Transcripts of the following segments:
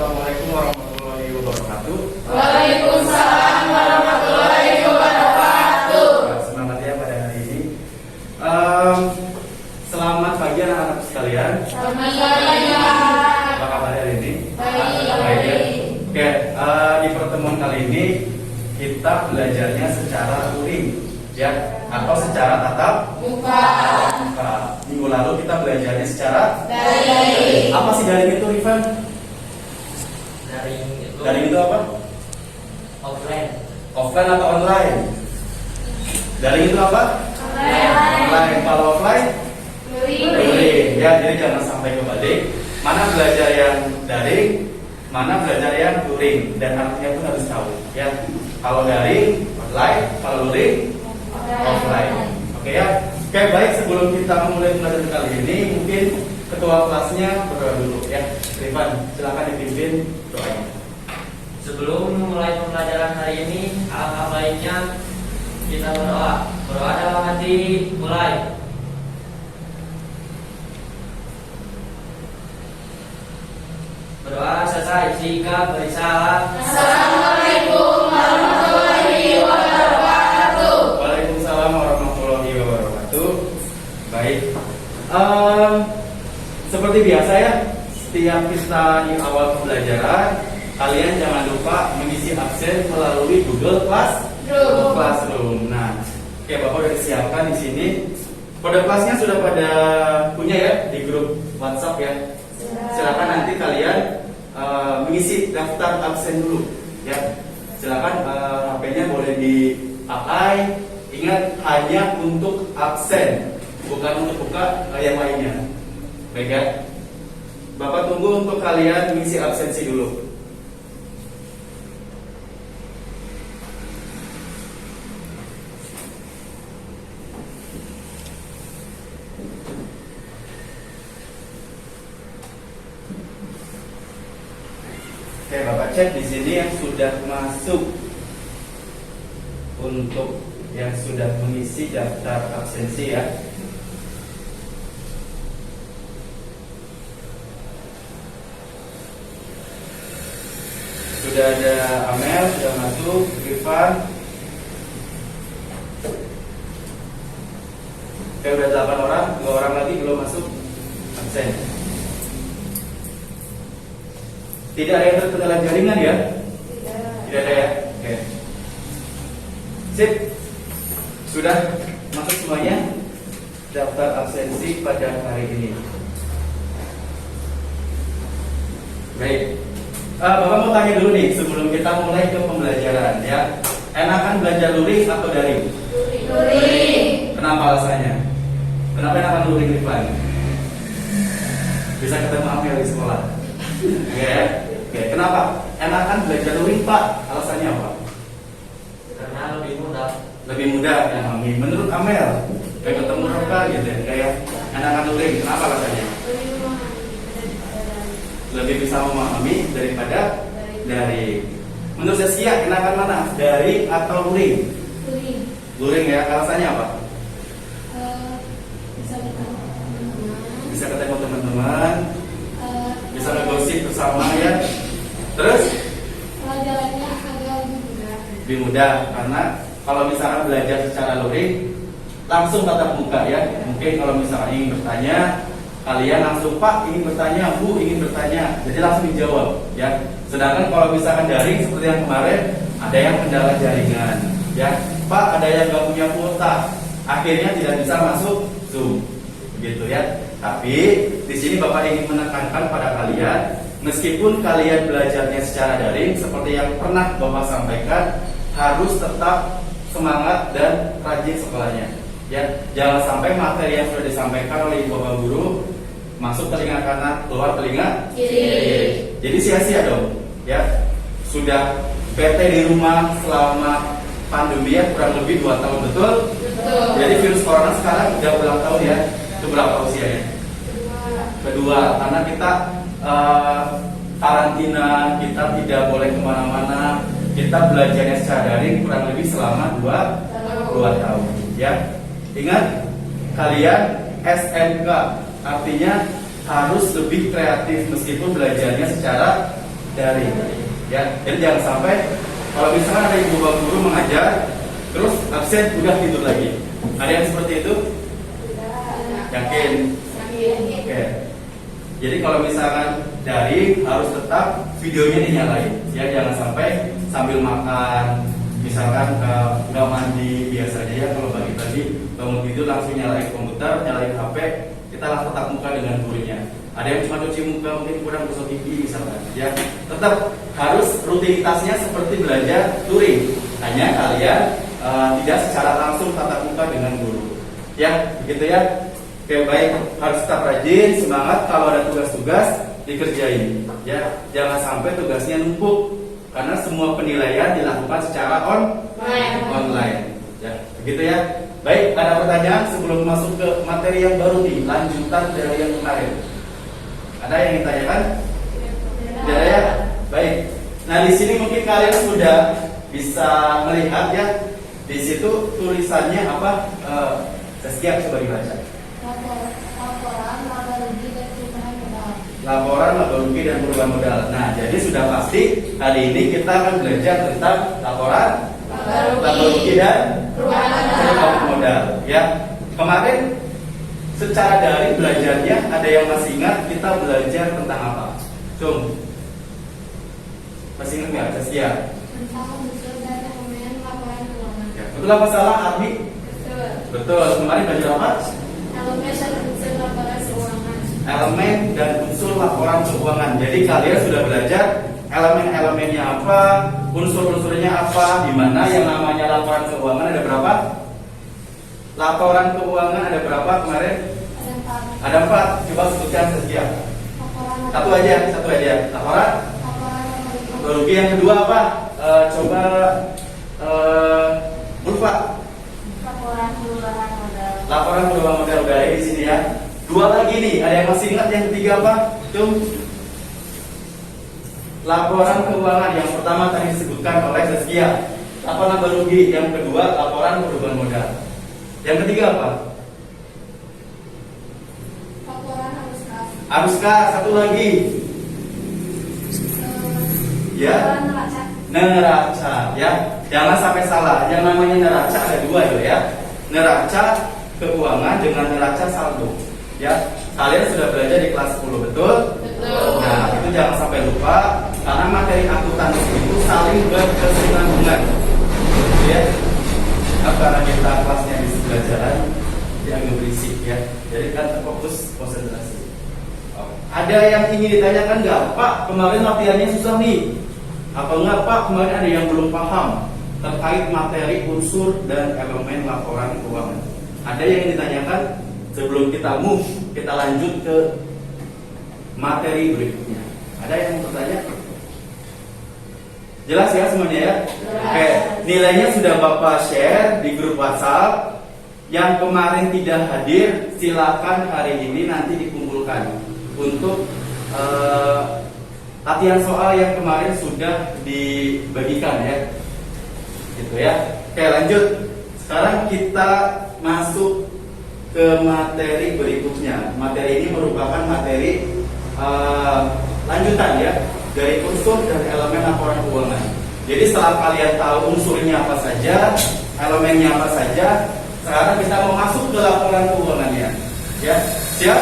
Assalamualaikum warahmatullahi wabarakatuh. Waalaikumsalam warahmatullahi wabarakatuh. Semangat ya pada hari ini. Selamat pagi anak-anak sekalian. Selamat pagi. Apa kabar hari ini? Baik. Ya. Oke, di pertemuan kali ini kita belajarnya secara luring, ya, atau secara tatap Muka. muka. Minggu lalu kita belajarnya secara Daring. apa sih daring itu, Rifan? Daring itu apa? Offline. Offline atau online? Daring itu apa? Online. Kalau offline? Luring. Ya, jadi jangan sampai kebalik. Mana belajar yang daring, mana belajar yang luring, dan artinya pun harus tahu. Ya, kalau daring online, kalau luring offline. Oke ya. Oke, baik, sebelum kita memulai pelajaran kali ini, mungkin ketua kelasnya berdoa dulu ya. Rifan, silakan dipimpin doanya. Sebelum memulai pembelajaran hari ini, alangkah baiknya kita berdoa. Berdoa dalam hati, mulai. Berdoa selesai, jika berisalah. Assalamualaikum warahmatullahi wabarakatuh. Waalaikumsalam warahmatullahi wabarakatuh. Baik, seperti biasa ya, setiap kita di awal pembelajaran, kalian jangan lupa mengisi absen melalui Google Classroom. Nah, oke, Bapak udah disiapkan di sini. Kode kelasnya sudah pada punya ya di grup WhatsApp ya. Silakan nanti kalian mengisi daftar absen dulu ya. Silakan HP-nya boleh dipakai. Ingat, hanya untuk absen, bukan untuk buka yang lainnya. Baik ya. Bapak tunggu untuk kalian mengisi absensi dulu. Oke, Bapak cek di sini yang sudah masuk untuk yang sudah mengisi daftar absensi ya. Sudah ada Amel, sudah masuk, Irfan. Oke, udah 8 orang, 2 orang lagi belum masuk absen. Tidak ada yang terkendala jaringan ya? Tidak ada ya? Oke. Sip. Sudah masuk semuanya daftar absensi pada hari ini. Baik. Bapak mau tanya dulu nih sebelum kita mulai ke pembelajaran ya. Enakan belajar luring atau daring? Luring. Kenapa alasannya? Kenapa enakan luring, Rifan? Bisa ketemu Amel di sekolah. Oke, kenapa? Enakan belajar luring, Pak? Alasannya apa? Karena lebih mudah. Lebih mudah memahami. Menurut Amel, kayak ketemu Roka gitu ya, kayak enakan luring. Kenapa alasannya? Lebih bisa memahami daripada daring. Menurut Zaskia, enakan mana? Daring atau luring? Luring ya. Alasannya apa? Bisa ketemu teman-teman, bisa ngegosip bersama ya. Terus Pelajarannya agak lebih mudah karena kalau misalkan belajar secara luring langsung tatap muka ya. Mungkin kalau misalkan ingin bertanya, kalian langsung, Pak ingin bertanya, Bu ingin bertanya, jadi langsung dijawab ya. Sedangkan kalau misalkan daring seperti yang kemarin, ada yang kendala jaringan ya. Pak ada yang nggak punya kuota, akhirnya tidak bisa masuk Zoom gitu ya. Tapi di sini Bapak ingin menekankan pada kalian, meskipun kalian belajarnya secara daring, seperti yang pernah Bapak sampaikan, harus tetap semangat dan rajin sekolahnya. Ya, jangan sampai materi yang sudah disampaikan oleh Bapak Guru masuk telinga kanan, keluar telinga kiri. Jadi sia-sia dong. Ya, sudah PT di rumah selama pandemi ya, kurang lebih 2 tahun betul. Jadi virus corona sekarang udah ulang tahun ya. Itu berapa usianya? Kedua, karena kita karantina, kita tidak boleh kemana-mana, kita belajarnya secara daring kurang lebih selama 2 tahun ya. Ingat, kalian SMK, artinya harus lebih kreatif meskipun belajarnya secara daring. Ya, jadi jangan sampai kalau misalkan ada ibu bapak guru mengajar, terus absen udah tidur lagi. Ada yang seperti itu? Yakin? Oke. Jadi kalau misalkan daring harus tetap videonya dinyalain. Ya, jangan sampai sambil makan, misalkan nggak mandi biasanya ya kalau pagi-pagi bangun tidur langsung nyalain komputer, nyalain HP, kita langsung tatap muka dengan gurunya. Ada yang cuma cuci muka, mungkin kurang gosok gigi misalkan. Ya, tetap harus rutinitasnya seperti belajar touring. Hanya kalian tidak secara langsung tatap muka dengan guru. Ya, begitu ya. Oke, baik, harus tetap rajin, semangat. Kalau ada tugas-tugas dikerjain. Ya, jangan sampai tugasnya numpuk karena semua penilaian dilakukan secara online. Ya, begitu ya. Baik, ada pertanyaan sebelum masuk ke materi yang baru nih, lanjutan dari yang kemarin. Ada yang ditanyakan? Tidak ada ya? Baik. Nah, di sini mungkin kalian sudah bisa melihat ya. Di situ tulisannya apa? Saskia coba dibaca. Laporan laba rugi dan perubahan modal. Laporan laba rugi dan perubahan modal. Nah, jadi sudah pasti hari ini kita akan belajar tentang laporan laba rugi dan perubahan modal. Ya, kemarin secara daring belajarnya ada yang masih ingat kita belajar tentang apa? Cung, masih ingat nggak, Saskia? Tentang unsur dan elemen laporan keuangan. Ya, betul apa salah, Armi? Betul. Betul. Kemarin belajar apa? Elemen dan unsur laporan keuangan. Elemen dan unsur laporan keuangan. Jadi kalian sudah belajar elemen-elemennya apa, unsur-unsurnya apa, di mana yang namanya laporan keuangan ada berapa? Laporan keuangan ada berapa kemarin? Ada 4. Ada 4. Coba sebutkan Saskia. Laporan Satu aja. Laporan laba rugi. Yang kedua apa? Coba Ulfa. Laporan perubahan modal. Laporan perubahan modal udah ada di sini ya. 2 lagi nih. Ada yang masih ingat yang ketiga apa? Tuh. Laporan keuangan yang pertama tadi disebutkan oleh Saskia. Laporan laba rugi. Yang kedua laporan perubahan modal. Yang ketiga apa? Laporan arus kas. Arus kas. Satu lagi. Ya. Laporan neraca. Neraca ya. Jangan sampai salah. Yang namanya neraca ada 2 ya. Neraca keuangan dengan neraca saldo. Ya. Kalian sudah belajar di kelas 10, betul? Betul. Nah, itu jangan sampai lupa karena materi akuntansi itu saling berkesinambungan. Ya. Karena kita kelasnya di sebelah jalan yang berisik ya, jadi kan fokus konsentrasi. Ada yang ingin ditanyakan nggak, Pak? Kemarin latihannya susah nih. Apa enggak, Pak? Kemarin ada yang belum paham terkait materi unsur dan elemen laporan keuangan. Ada yang ingin ditanyakan sebelum kita move, kita lanjut ke materi berikutnya. Ada yang mau bertanya? Jelas ya semuanya ya? Oke, nilainya sudah Bapak share di grup WhatsApp. Yang kemarin tidak hadir, silakan hari ini nanti dikumpulkan untuk latihan soal yang kemarin sudah dibagikan ya. Gitu ya. Oke, lanjut. Sekarang kita masuk ke materi berikutnya. Materi ini merupakan materi lanjutan ya dari unsur dan elemen laporan keuangan. Jadi setelah kalian tahu unsurnya apa saja, elemennya apa saja, sekarang kita mau masuk ke laporan keuangannya. Ya, siap?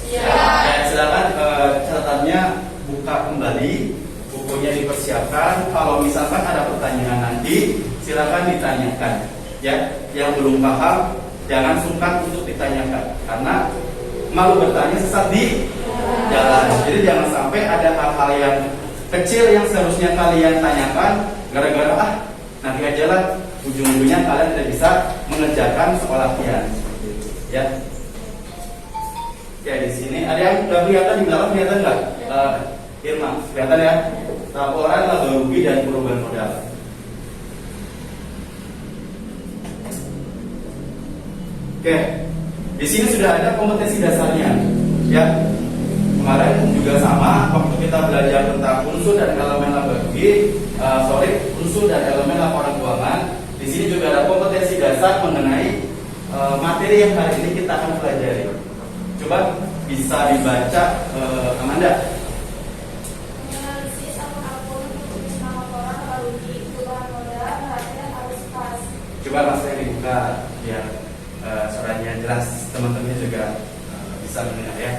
Siap. Ya, silakan catatannya buka kembali, bukunya dipersiapkan. Kalau misalkan ada pertanyaan nanti, silakan ditanyakan. Ya, yang belum paham jangan sungkan untuk ditanyakan karena malu bertanya sesat di jalan. Jadi jangan sampai ada hal-hal yang kecil yang seharusnya kalian tanyakan gara-gara nanti aja lah, ujung-ujungnya kalian tidak bisa mengerjakan soal latihan seperti itu. Ya. Ya, di sini ada yang udah kelihatan di belakang, kelihatan nggak? Irma, kelihatan ya? Laporan laba rugi dan perubahan modal. Oke, di sini sudah ada kompetensi dasarnya, ya. Kemarin juga sama waktu kita belajar tentang unsur dan elemen laba rugi, unsur dan elemen laporan keuangan. Di sini juga ada kompetensi dasar mengenai materi yang hari ini kita akan pelajari. Coba bisa dibaca, Amanda. Analisis muka biar suaranya jelas, teman-teman juga bisa mendengar ya.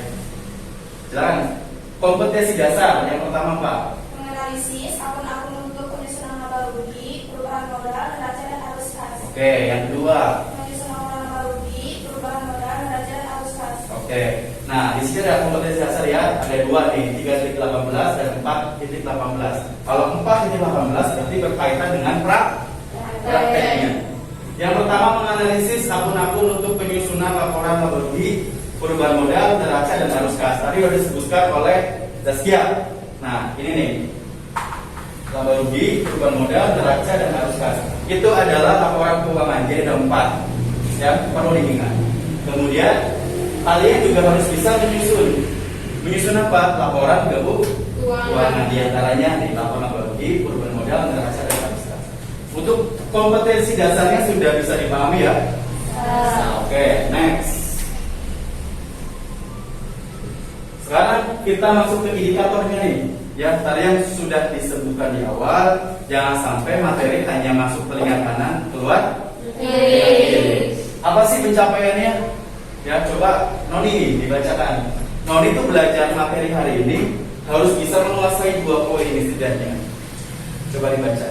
Silakan. Kompetensi dasar yang pertama Pak. Menganalisis akun-akun untuk penyusunan laba rugi, perubahan modal, neraca dan arus kas. Oke, yang kedua. Menyusun laporan laba rugi, perubahan modal, neraca dan arus kas. Oke. Nah, di sini ada kompetensi dasar ya. Ada dua nih, 3.18 dan 4.18. Kalau 4.18 berarti berkaitan dengan prakteknya. Yang pertama menganalisis akun-akun untuk penyusunan laporan laba rugi, perubahan modal, neraca dan arus kas. Tadi sudah disebutkan oleh Zaskia. Nah, ini nih. Laba rugi, perubahan modal, neraca dan arus kas. Itu adalah laporan keuangan, jadi ada 4. Ya, perlu diingat. Kemudian kalian juga harus bisa menyusun apa? Laporan keuangan. Di antaranya nih, laporan laba rugi, perubahan modal, neraca dan arus kas. Untuk kompetensi dasarnya sudah bisa dipahami ya? Oke, next. Sekarang kita masuk ke indikatornya nih. Ya, tadi yang sudah disebutkan di awal, jangan sampai materi hanya masuk telinga kanan, keluar kiri. Apa sih pencapaiannya? Ya, coba Noni dibacakan. Noni itu belajar materi hari ini harus bisa menguasai 2 poin ini setidaknya. Coba dibaca.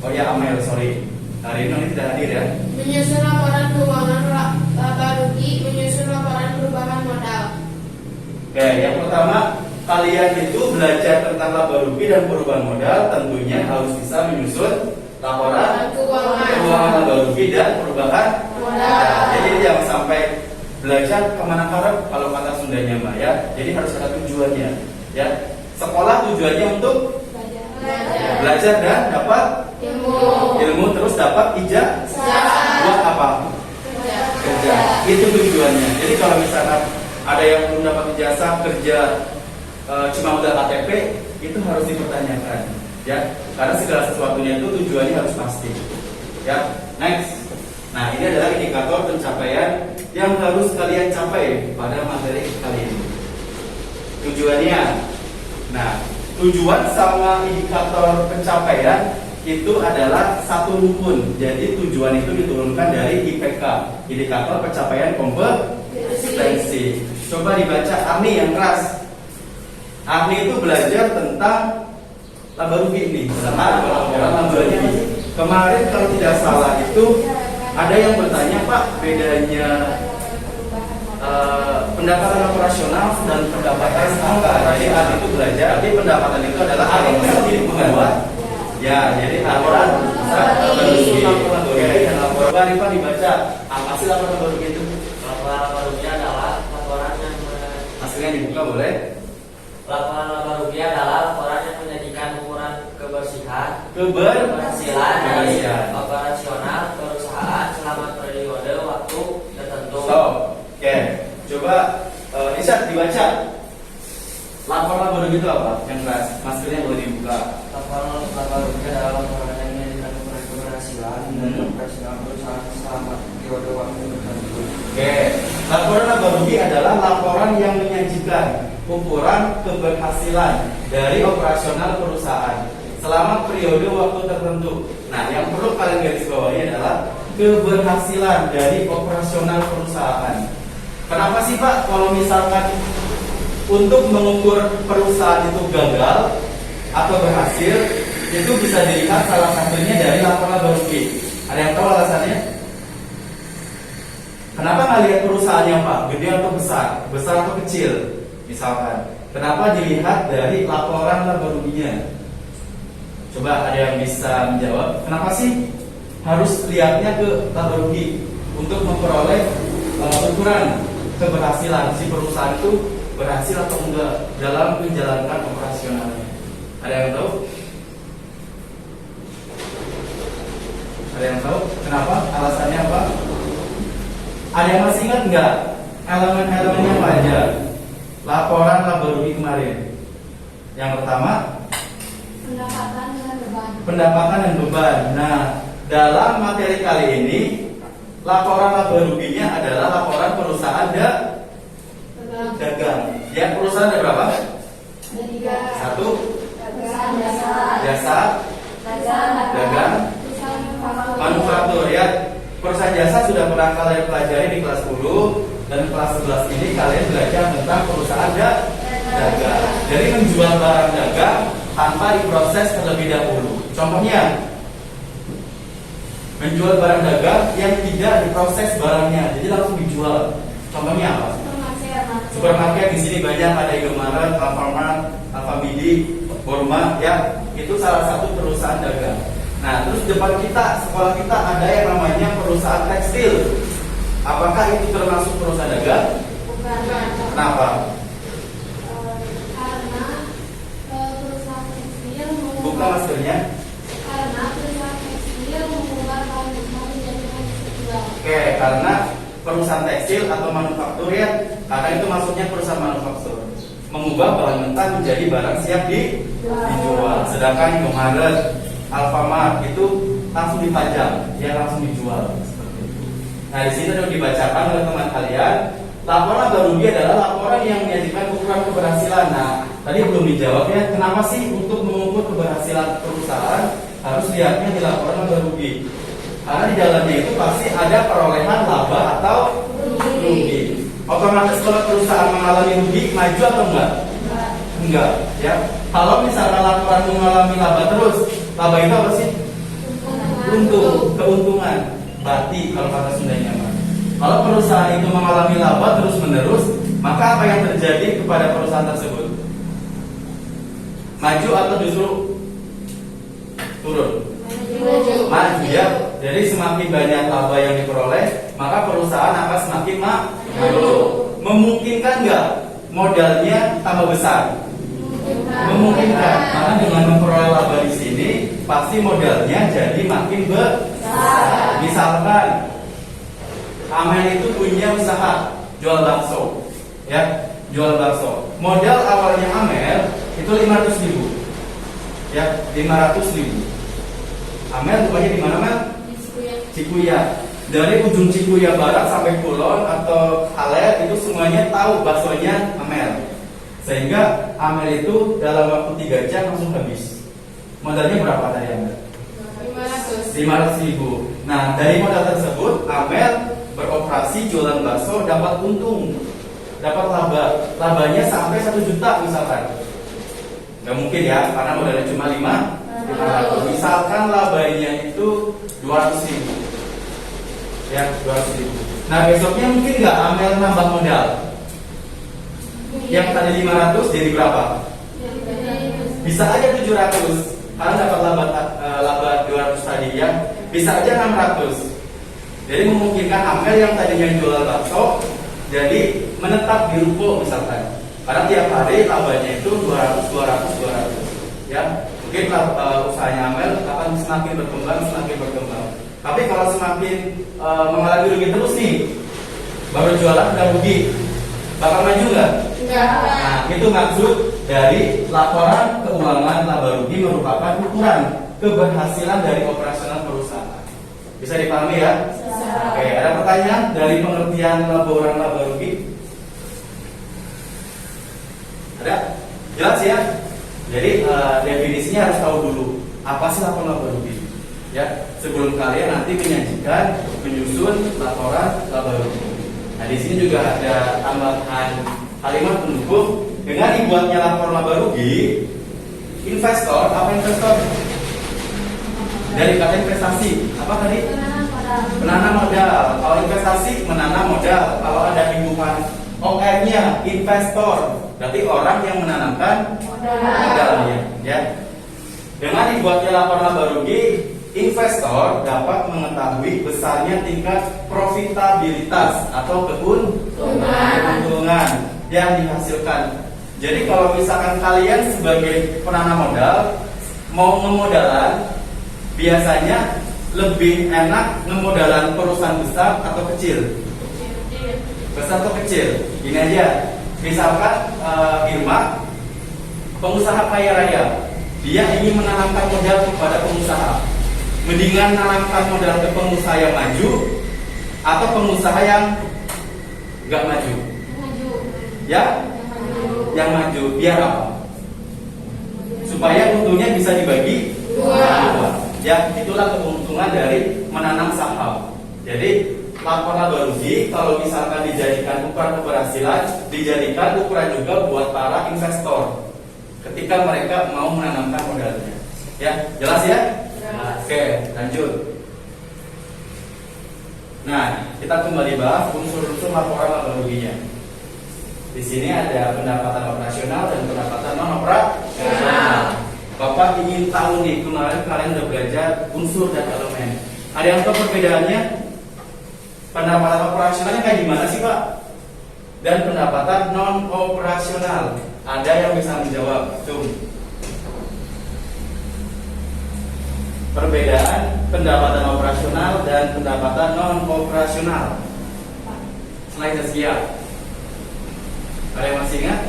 Oh ya, Amel, sorry. Hari ini Noni tidak hadir ya. Menyusun laporan keuangan laba rugi, menyusun laporan perubahan modal. Oke, yang pertama kalian itu belajar tentang laba rugi dan perubahan modal, tentunya harus bisa menyusun laporan keuangan laba rugi dan perubahan modal. Jadi jangan sampai belajar kemana karep kalau kata Sundanya Mbak ya. Jadi harus ada tujuannya. Ya, sekolah tujuannya untuk belajar dan dapat ilmu terus dapat ijazah buat apa? Kerja. Itu tujuannya. Jadi kalau misalkan ada yang belum dapat ijazah kerja cuma udah KTP, itu harus dipertanyakan ya, karena segala sesuatunya itu tujuannya harus pasti ya. Next. Nah, ini adalah indikator pencapaian yang harus kalian capai pada materi kali ini. Tujuannya, nah, tujuan sama indikator pencapaian itu adalah satu rukun. Jadi tujuan itu diturunkan dari IPK, indikator pencapaian kompetensi. Coba dibaca Arni yang keras. Arni itu belajar tentang laba rugi ini, sama laporan laba rugi. Kemarin kalau tidak salah itu ada yang bertanya, Pak, bedanya pendapatan operasional dan pendapatan apa? Jadi Arni itu belajar, tapi pendapatan itu adalah Arni sendiri membuat. Ya, jadi laporan laba rugi, dan laporan Rifa dibaca. Apa sih laporan laba rugi itu? Laporan laba rugi adalah laporan yang hasilnya dibuka boleh. Laporan laba rugi adalah laporan yang menyajikan ukuran keberhasilan dari operasional perusahaan selama periode waktu tertentu. Oke, coba Isyad dibaca. Laporan laba rugi itu apa? Yang kelas, maskernya boleh dibuka. Laporan laba rugi adalah laporan yang menyajikan ukuran keberhasilan dari operasional perusahaan selama periode waktu tertentu. Oke, laporan laba rugi adalah laporan yang menyajikan ukuran keberhasilan dari operasional perusahaan selama periode waktu tertentu. Nah, yang perlu kalian garis bawahi adalah keberhasilan dari operasional perusahaan. Kenapa sih Pak kalau misalkan untuk mengukur perusahaan itu gagal atau berhasil, itu bisa dilihat salah satunya dari laporan laba rugi. Ada yang tahu alasannya? Kenapa nggak lihat perusahaannya Pak, gede atau besar, besar atau kecil? Misalkan, kenapa dilihat dari laporan laba ruginya? Coba ada yang bisa menjawab. Kenapa sih harus lihatnya ke laba rugi untuk memperoleh ukuran keberhasilan si perusahaan itu berhasil atau enggak dalam menjalankan operasionalnya? Ada yang tahu? Ada yang tahu? Kenapa? Alasannya apa? Ada yang masih ingat enggak elemen-elemennya apa aja? Laporan laba rugi kemarin. Yang pertama, Pendapatan dan beban. pendapatan dan beban. Nah, dalam materi kali ini laporan laba ruginya adalah laporan perusahaan dagang. Ya, perusahaan ada berapa? Ada 3. Satu, Jasa, jasa, dagang, manufaktur ya. perusahaan jasa sudah pernah kalian pelajari di kelas 10, dan kelas 11 ini kalian belajar tentang perusahaan dagang. Jadi menjual barang dagang tanpa diproses terlebih dahulu. Contohnya, menjual barang dagang yang tidak diproses barangnya, jadi langsung dijual. Contohnya apa? Supermarket. Di sini banyak, ada Indomaret, Alfamart, Alfamidi, Borma, ya, itu salah satu perusahaan dagang. Nah, terus depan kita, sekolah kita ada yang namanya perusahaan tekstil. Apakah itu termasuk perusahaan dagang? Bukan. Kenapa? Karena perusahaan tekstil Buka maskernya. Karena perusahaan tekstil mengubah bahan mentah menjadi bahan terjual. Oke, karena perusahaan tekstil atau manufaktur, ya, karena itu maksudnya perusahaan manufaktur mengubah bahan mentah menjadi barang siap dijual. Sedangkan Indomaret, Alfamart itu langsung dipajang, ya, langsung dijual seperti itu. Nah, di sini sudah dibacakan oleh teman kalian. Laporan laba rugi adalah laporan yang menyajikan ukuran keberhasilan. Nah, tadi belum dijawab, ya, kenapa sih untuk mengukur keberhasilan perusahaan harus lihatnya di laporan laba rugi? Karena di dalamnya itu pasti ada perolehan laba atau rugi. Otomatis kalau perusahaan mengalami rugi, maju atau enggak? Enggak, ya. Kalau misalnya laporan mengalami laba terus, laba itu apa sih? Untung, keuntungan, bati kalau kata Sundanya. Kalau perusahaan itu mengalami laba terus menerus, maka apa yang terjadi kepada perusahaan tersebut? Maju atau justru turun? Maju, ya. Jadi semakin banyak laba yang diperoleh, maka perusahaan akan semakin maju. Memungkinkan nggak modalnya tambah besar? Memungkinkan. Karena dengan memperoleh laba di sini, pasti modalnya jadi makin besar. Misalkan Amel itu punya usaha jual bakso, ya, jual bakso. Modal awalnya Amel itu 500.000, ya, 500.000. Amel rumahnya di mana, Mel? Cikuya. Dari ujung Cikuya Barat sampai Kulon atau Halet itu semuanya tahu baksonya Amel. Sehingga Amel itu dalam waktu 3 jam langsung habis. Modalnya berapa dari Amel? 500.000. Nah, dari modal tersebut Amel beroperasi jualan bakso, dapat untung, dapat laba. Labanya sampai 1 juta misalkan. Nggak mungkin, ya, karena modalnya cuma 500. Misalkan labanya itu 200.000, ya, 200.000. Nah, besoknya mungkin nggak Amel nambah modal? Yang tadi 500 jadi berapa? Bisa aja 700, karena dapat laba 200 tadi, ya. Bisa aja 600. Jadi memungkinkan Amel yang tadinya jual bakso jadi menetap di ruko misalkan. Karena tiap hari labanya itu 200, ya. Mungkin usahanya Amel akan semakin berkembang. Tapi kalau semakin mengalami rugi terus nih, baru jualan udah rugi, bakal maju nggak? Enggak. Nah, itu maksud dari laporan keuangan laba rugi merupakan ukuran keberhasilan dari operasional perusahaan. Bisa dipahami, ya? Oke, ada pertanyaan dari pengertian laporan laba rugi? Ada? Jelas, ya? Jadi definisinya harus tahu dulu apa sih laporan laba rugi, ya, sebelum kalian nanti menyajikan menyusun laporan laba rugi. Nah, di sini juga ada tambahan kalimat pendukung. Dengan dibuatnya laporan laba rugi, investor, apa investor? Dari kata investasi, apa tadi? Menanam modal. Kalau investasi menanam modal. Kalau ada hubungan OR-nya investor, berarti orang yang menanamkan modalnya, ya. Dengan dibuatnya laporan laba rugi, investor dapat mengetahui besarnya tingkat profitabilitas atau keuntungan yang dihasilkan. Jadi kalau misalkan kalian sebagai penanam modal mau ngemodalan, biasanya lebih enak ngemodalan perusahaan besar atau kecil? Besar atau kecil? Ini aja, misalkan Irma, pengusaha kaya raya, dia ingin menanamkan modal kepada pengusaha. Mendingan menanamkan modal ke pengusaha yang maju atau pengusaha yang nggak maju? Ya, yang maju. Biar apa? Supaya untungnya bisa dibagi dua. Ya, itulah keuntungan dari menanam saham. Jadi laporan laba rugi kalau misalkan dijadikan ukuran keberhasilan, dijadikan ukuran juga buat para investor ketika mereka mau menanamkan modalnya. Ya, jelas ya? Jelas. Oke, lanjut. Nah, kita kembali bahas unsur-unsur laporan laba ruginya. Di sini ada pendapatan operasional dan pendapatan non operasional. Bapak ingin tahu nih, kemarin kalian udah belajar unsur dan elemen. Ada yang tahu perbedaannya? Pendapatan operasionalnya kayak gimana sih Pak? Dan pendapatan non operasional. Ada yang bisa menjawab? Cung. Perbedaan pendapatan operasional dan pendapatan non operasional. Slide siap. Ada yang masih ingat?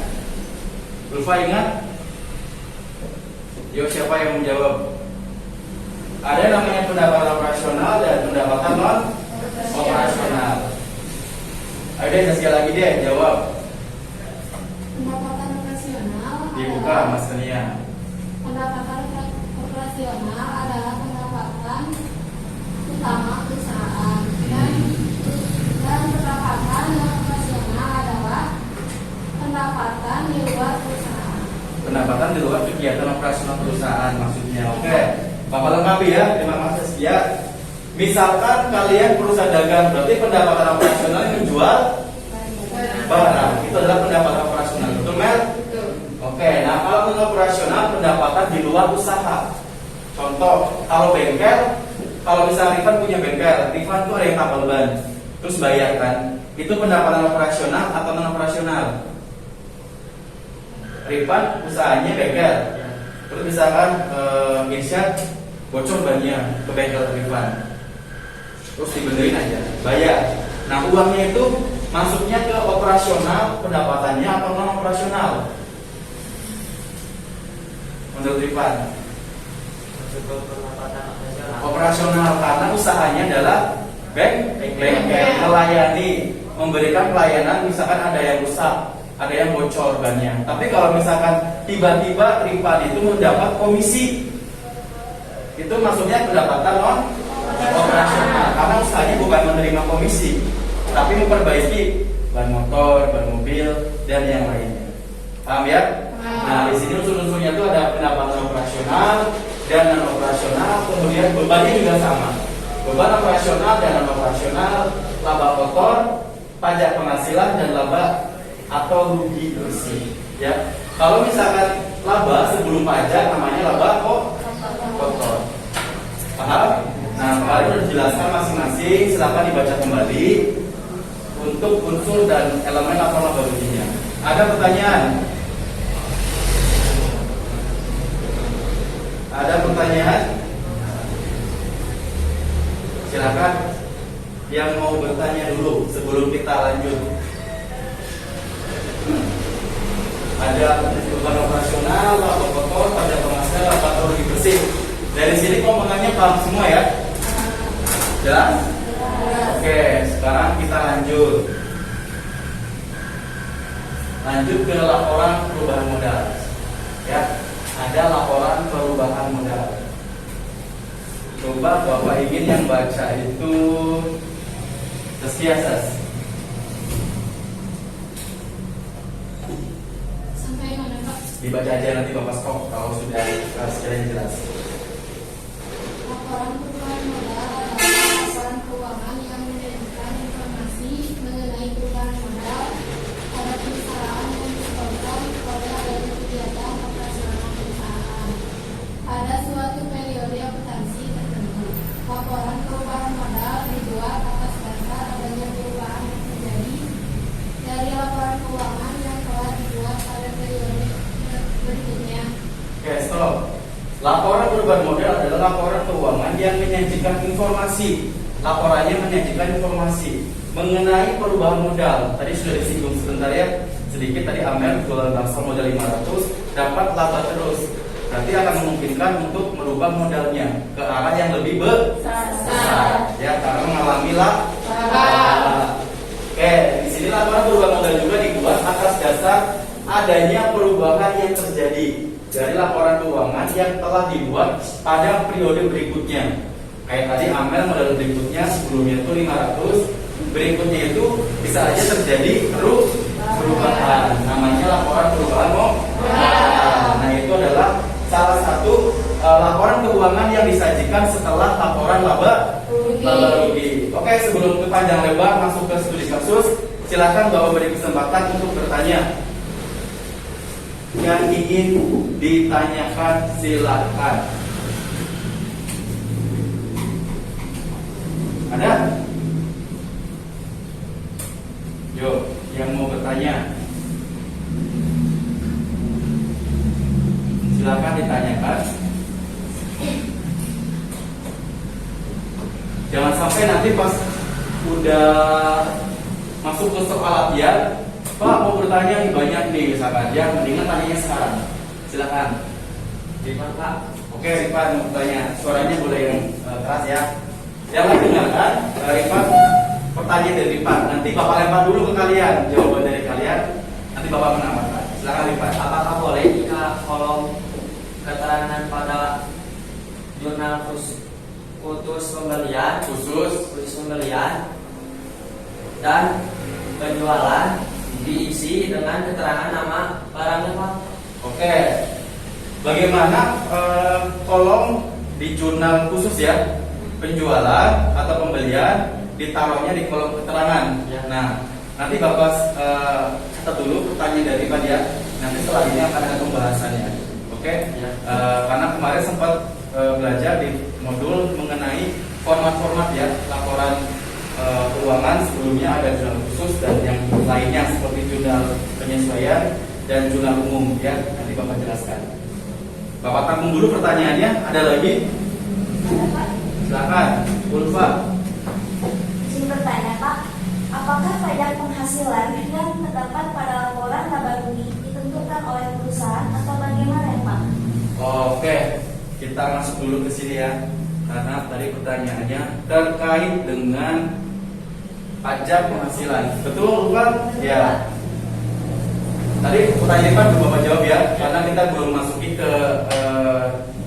Ulfa ingat? Yuk, siapa yang menjawab? Ada yang namanya pendapatan operasional dan pendapatan non operasional. Ayo deh, sekali lagi deh jawab. Pendapatan operasional Dibuka Mas Tania. pendapatan operasional adalah pendapatan utama perusahaan dan pendapatan non operasional adalah pendapatan di luar perusahaan. Pendapatan di luar kegiatan operasional perusahaan maksudnya. Oke, Bapak lengkapi ya. Terima kasih ya. Misalkan kalian perusahaan dagang, berarti pendapatan operasional menjual barang. Itu adalah pendapatan operasional. Betul, Mel? Oke, nah kalau non operasional pendapatan di luar usaha. Contoh, kalau bengkel, kalau misalnya Rifan punya bengkel, Rifan tuh ada yang tambal ban, terus bayar kan? Itu pendapatan operasional atau non operasional? Rifan usahanya bengkel, terus misalkan Irsyad bocor bannya ke bengkel Rifan, terus dibenerin aja, bayar. Nah uangnya itu masuknya ke operasional pendapatannya atau non operasional? Menurut Rifan? Masuk ke pendapatan operasional. Operasional karena usahanya adalah bengkel, melayani, memberikan pelayanan. Misalkan ada yang rusak, ada yang bocor bannya. Tapi kalau misalkan tiba-tiba Rifan itu mendapat komisi, itu maksudnya pendapatan non operasional karena usahanya bukan menerima komisi, tapi memperbaiki ban motor, ban mobil, dan yang lainnya. Paham ya? Nah, di sini unsur-unsurnya itu ada pendapatan operasional dan non operasional, kemudian bebannya juga sama. Beban operasional dan non operasional, laba kotor, pajak penghasilan, dan laba atau rugi bersih. Ya, kalau misalkan laba sebelum pajak namanya laba kotor. Paham? Nah, kalian sudah dijelaskan masing-masing. Silakan dibaca kembali untuk unsur dan elemen laporan laba ruginya. Ada pertanyaan? Ada pertanyaan? Silakan yang mau bertanya dulu sebelum kita lanjut. Ada beban operasional, laba kotor, pajak penghasilan, laba atau rugi bersih. Dari sini komponennya paham semua ya? Jelas? Oke, sekarang kita lanjut. Lanjut ke laporan perubahan modal. Ya, ada laporan perubahan modal. Coba Bapak ingin yang baca itu Seskiasas. Sampai mana Pak? Dibaca aja nanti Bapak stop kalau sudah secara jelas. Laporan perubahan modal adalah laporan keuangan yang menyajikan informasi mengenai perubahan modal pada perusahaan yang disebabkan oleh adanya kegiatan operasional perusahaan pada suatu periode akuntansi tertentu. Laporan perubahan modal dibuat atas dasar adanya perubahan yang terjadi dari laporan keuangan yang telah dibuat pada periode berikutnya. Oke, stop. Laporan perubahan modal adalah laporan keuangan yang menyajikan informasi. Laporannya menyajikan informasi mengenai perubahan modal. Tadi sudah disinggung sebentar ya, sedikit tadi Amel jualan bakso modal 500 dapat laba terus. Berarti akan memungkinkan untuk merubah modalnya ke arah yang lebih besar. Ya, karena mengalami laba. Oke, di sini laporan perubahan modal juga dibuat atas dasar adanya perubahan yang terjadi dari laporan keuangan yang telah dibuat pada periode berikutnya. Kayak tadi Amel modal berikutnya sebelumnya itu 500, berikutnya itu bisa aja terjadi perubahan. Namanya laporan perubahan modal. Nah, itu adalah salah satu laporan keuangan yang disajikan setelah laporan laba rugi. Oke, sebelum ke panjang lebar masuk ke studi kasus, silakan Bapak beri kesempatan untuk bertanya. Yang ingin ditanyakan silakan. Ada? Yuk, yang mau bertanya. Silakan ditanyakan. Jangan sampai nanti pas udah masuk ke soal latihan, Pak mau bertanya nih banyak nih misalkan, ya mendingan tanyanya sekarang. Silakan. Rifan Pak. Oke, Rifan mau bertanya. Suaranya boleh yang keras ya. Yang lain dengarkan, Rifan pertanyaan dari Rifan. Nanti Bapak lempar dulu ke kalian jawaban dari kalian. Nanti Bapak menambahkan. Silakan Rifan. Apakah boleh jika kolom keterangan pada jurnal khusus pembelian dan penjualan diisi dengan keterangan nama barangnya, Pak? Oke. Bagaimana kolom di jurnal khusus ya, penjualan atau pembelian ditaruhnya di kolom keterangan. Ya. Nah, nanti Bapak catat dulu pertanyaan dari Pak ya. Nanti setelah ini akan ada pembahasannya. Oke? Ya. Karena kemarin sempat belajar di modul mengenai format-format ya, laporan keuangan sebelumnya ada jurnal khusus dan yang lainnya seperti jurnal penyesuaian dan jurnal umum ya. Nanti Bapak jelaskan. Bapak tanggung dulu pertanyaannya. Ada lagi? Ada, Pak. Silakan, Ulfa. Izin bertanya, Pak, apakah pajak penghasilan yang terdapat pada laporan laba rugi ditentukan oleh perusahaan atau bagaimana, ya, Pak? Oke, kita masuk dulu ke sini ya. Karena tadi pertanyaannya terkait dengan pajak penghasilan. Betul, Ulfa? Ya. Tadi pertanyaan Pak Bapak jawab ya, karena kita belum masuki ke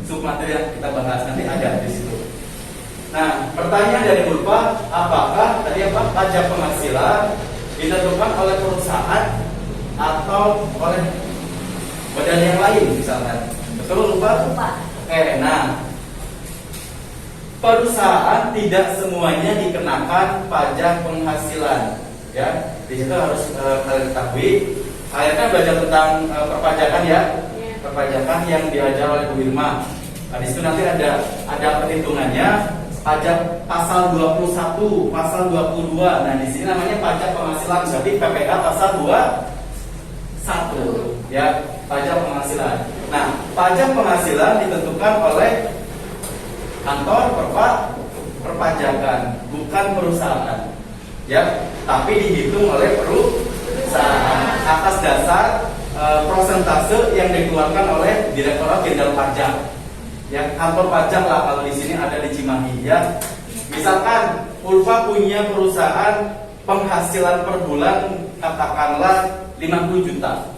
submateri yang kita bahas, nanti ada di situ. Nah, pertanyaan dari Ulfa, apakah tadi apa pajak penghasilan ditentukan oleh perusahaan atau oleh badan yang lain misalkan? Betul Ulfa? Pak. Oke, nah perusahaan tidak semuanya dikenakan pajak penghasilan, ya. Di situ harus kalian ketahui. Kalian kan belajar tentang perpajakan ya, perpajakan yang diajar oleh Bu Irma. Nah, di situ nanti ada perhitungannya pajak pasal 21, pasal 22. Nah, di sini namanya pajak penghasilan, berarti PPh pasal 21 ya, pajak penghasilan. Nah, pajak penghasilan ditentukan oleh kantor perpajakan, bukan perusahaan. Ya, tapi dihitung oleh perusahaan atas dasar prosentase yang dikeluarkan oleh Direktorat Jenderal Pajak. Ya, kantor pajak lah kalau di sini ada di Cimahi ya. Misalkan Ulfa punya perusahaan penghasilan per bulan katakanlah 50 juta.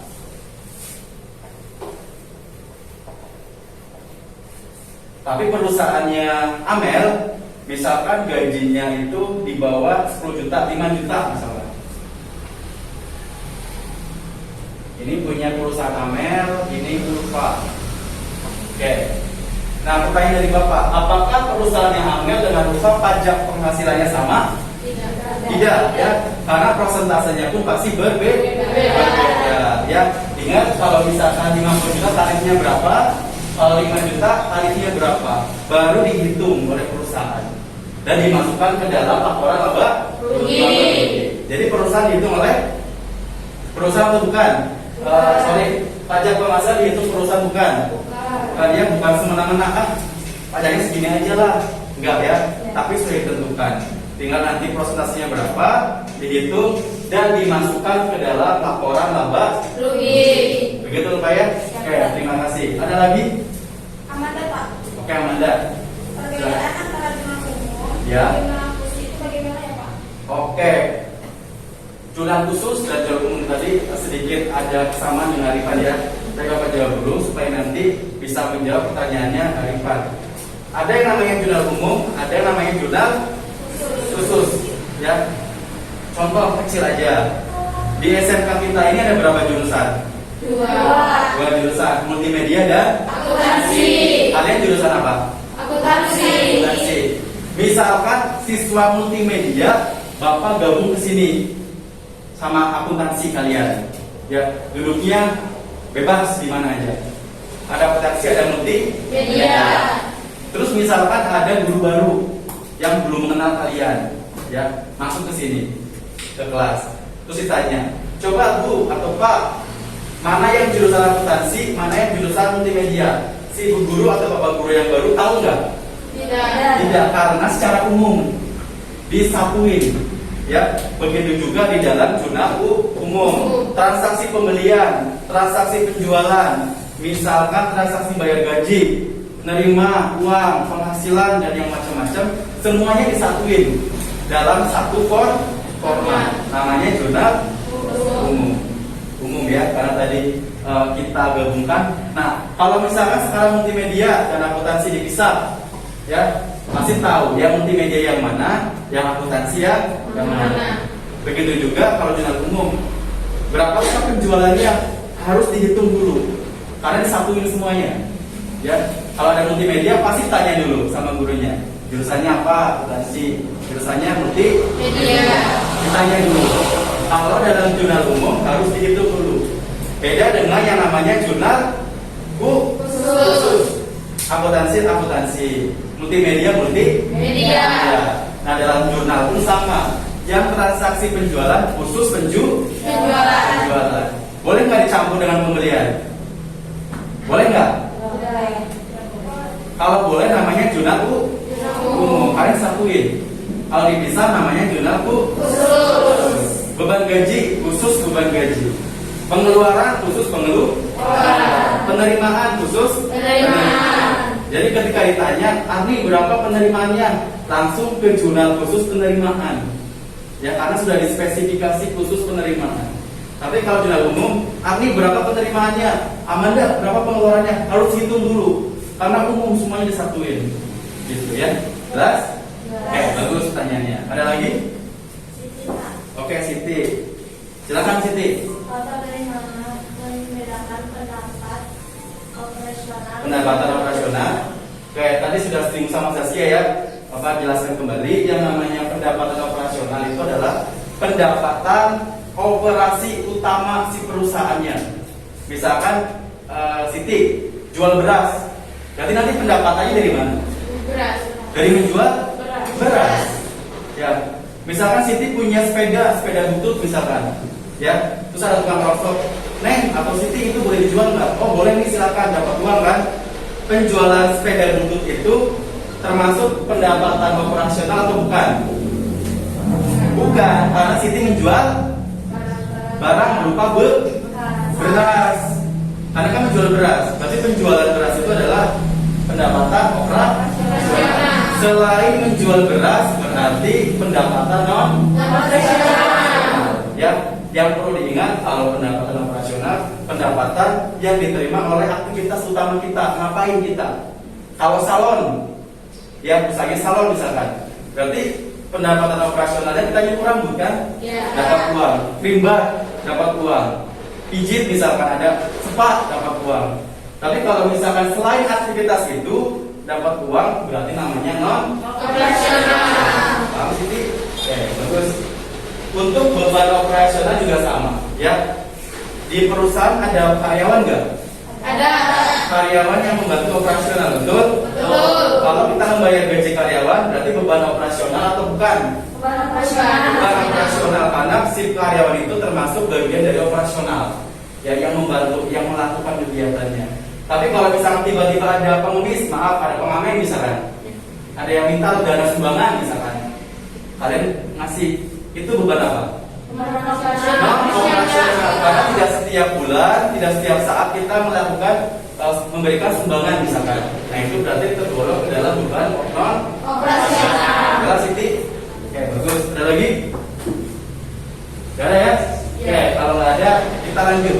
Tapi perusahaannya Amel misalkan gajinya itu di bawah 10 juta, 5 juta misalnya. Ini punya perusahaan Amel, ini Ulfa. Oke. Nah, pertanyaan dari Bapak, apakah perusahaannya Amel dengan Ulfa pajak penghasilannya sama? Tidak, ya. Karena prosentasenya pun pasti berbeda. Ya. Ingat kalau misalkan 50 juta tarifnya berapa? Kalau 5 juta tarifnya berapa? Baru dihitung oleh perusahaan dan dimasukkan ke dalam laporan laba rugi. Jadi perusahaan dihitung oleh perusahaan atau bukan? Pajak penghasilan dihitung perusahaan bukan? Dia bukan semena-mena pajaknya segini aja lah, enggak ya? Tapi sudah ditentukan. Tinggal nanti prosentasenya berapa dihitung dan dimasukkan ke dalam laporan laba rugi. Begitu Pak ya? Oke, terima kasih. Ada lagi? Amanda, Pak. Oke, Amanda. Perbedaan antara jurnal umum Ya. dan jurnal khusus itu bagaimana ya, Pak? Oke. Jurnal khusus dan jurnal umum tadi sedikit ada kesamaan dengan Arifan ya. Saya Bapak jawab dulu supaya nanti bisa menjawab pertanyaannya Arifan. Ada yang namanya jurnal umum, ada yang namanya jurnal khusus. Ya, contoh kecil aja. Di SMK kita ini ada berapa jurusan? Dua jurusan, multimedia dan Akuntansi. kalian jurusan apa? Akuntansi. Akuntansi. Misalkan siswa multimedia, Bapak gabung ke sini sama akuntansi kalian. Ya, duduknya bebas di mana aja. Ada akuntansi, ada multimedia. Terus misalkan ada guru baru yang belum mengenal kalian, ya, masuk ke sini ke kelas. Terus ditanya, coba Bu atau Pak, mana yang jurusan akuntansi, mana yang jurusan multimedia? Si ibu guru atau bapak guru yang baru tahu nggak? Tidak, karena secara umum disatuin. Ya, begitu juga di dalam jurnal umum. Transaksi pembelian, transaksi penjualan, misalkan transaksi bayar gaji, menerima uang, penghasilan dan yang macam-macam, semuanya disatuin dalam satu format. Namanya jurnal umum ya, karena tadi kita gabungkan. Nah, kalau misalkan sekarang multimedia dan akuntansi dipisah, ya masih tahu yang multimedia yang mana, yang akuntansi yang mana. Begitu juga kalau jurnal umum, berapa penjualannya harus dihitung dulu, karena disatuin semuanya. Ya, kalau ada multimedia pasti tanya dulu sama gurunya, jurusannya apa? Akuntansi. Jurusannya multimedia. Ditanya dulu. Kalau dalam jurnal umum harus dihitung dulu. Beda dengan yang namanya jurnal khusus. Akuntansi, multimedia. Nah, dalam jurnal pun sama. Yang transaksi penjualan khusus penjualan. Boleh nggak dicampur dengan pembelian? Boleh nggak? Kalau boleh namanya jurnal umum. Kalian satuin. Kalau dipisah namanya jurnal khusus. Beban gaji khusus beban gaji. Pengeluaran khusus pengeluaran. Penerimaan khusus penerimaan. Jadi ketika ditanya, Arni berapa penerimaannya? Langsung ke jurnal khusus penerimaan. Ya, karena sudah dispesifikasi khusus penerimaan. Tapi kalau jurnal umum, Arni berapa penerimaannya? Amanda berapa pengeluarannya? Harus hitung dulu. Karena umum semuanya disatuin. Gitu ya. Jelas? Bagus pertanyaannya. Ada lagi? Siti, Pak. Oke, Siti. Silakan Siti. Bagaimana membedakan pendapat operasional? Pendapatan operasional. Oke, tadi sudah singgung sama Saskia ya. Bapak jelaskan kembali, yang namanya pendapatan operasional itu adalah pendapatan operasi utama si perusahaannya. Misalkan Siti jual beras. Berarti nanti pendapatannya dari mana? Dari menjual beras. Ya. Misalkan Siti punya sepeda butut misalkan. Ya. Terus ada tukang rosok, Neng atau Siti itu boleh dijual nggak? Oh boleh nih, silakan, dapat uang kan? Penjualan sepeda butut itu termasuk pendapatan operasional atau bukan? Bukan, karena Siti menjual barang berupa beras. Karena kan menjual beras, berarti penjualan beras itu adalah pendapatan operasional. Selain menjual beras, berarti pendapatan non operasional. Ya, yang perlu diingat kalau pendapatan operasional, pendapatan yang diterima oleh aktivitas utama kita. Ngapain kita? Kalau salon, ya misalnya salon misalkan, berarti pendapatan operasionalnya kita nyukur rambut kan? Dapat uang. Rimba dapat uang. Pijit misalkan ada, spa dapat uang. Tapi kalau misalkan selain aktivitas itu dapat uang, berarti namanya non operasional. Paham sih? Oke, bagus. Untuk beban operasional juga sama, ya. Di perusahaan ada karyawan nggak? Ada. Karyawan yang membantu operasional, betul? Kalau kita membayar gaji karyawan, berarti beban operasional atau bukan? Beban operasional, karena si karyawan itu termasuk bagian dari operasional, ya, yang membantu, yang melakukan kegiatannya. Tapi kalau misalkan tiba-tiba ada pengemis, maaf, ada pengamen misalkan, ada yang minta dana sumbangan misalkan, kalian ngasih, itu beban apa? Operasional. Karena tidak setiap bulan, tidak setiap saat kita melakukan memberikan sumbangan misalkan. Nah itu berarti tergolong ke dalam beban non operasional. Jelas Siti? Oke, bagus. Ada lagi? Gak ada ya? Oke, kalau nggak ada kita lanjut.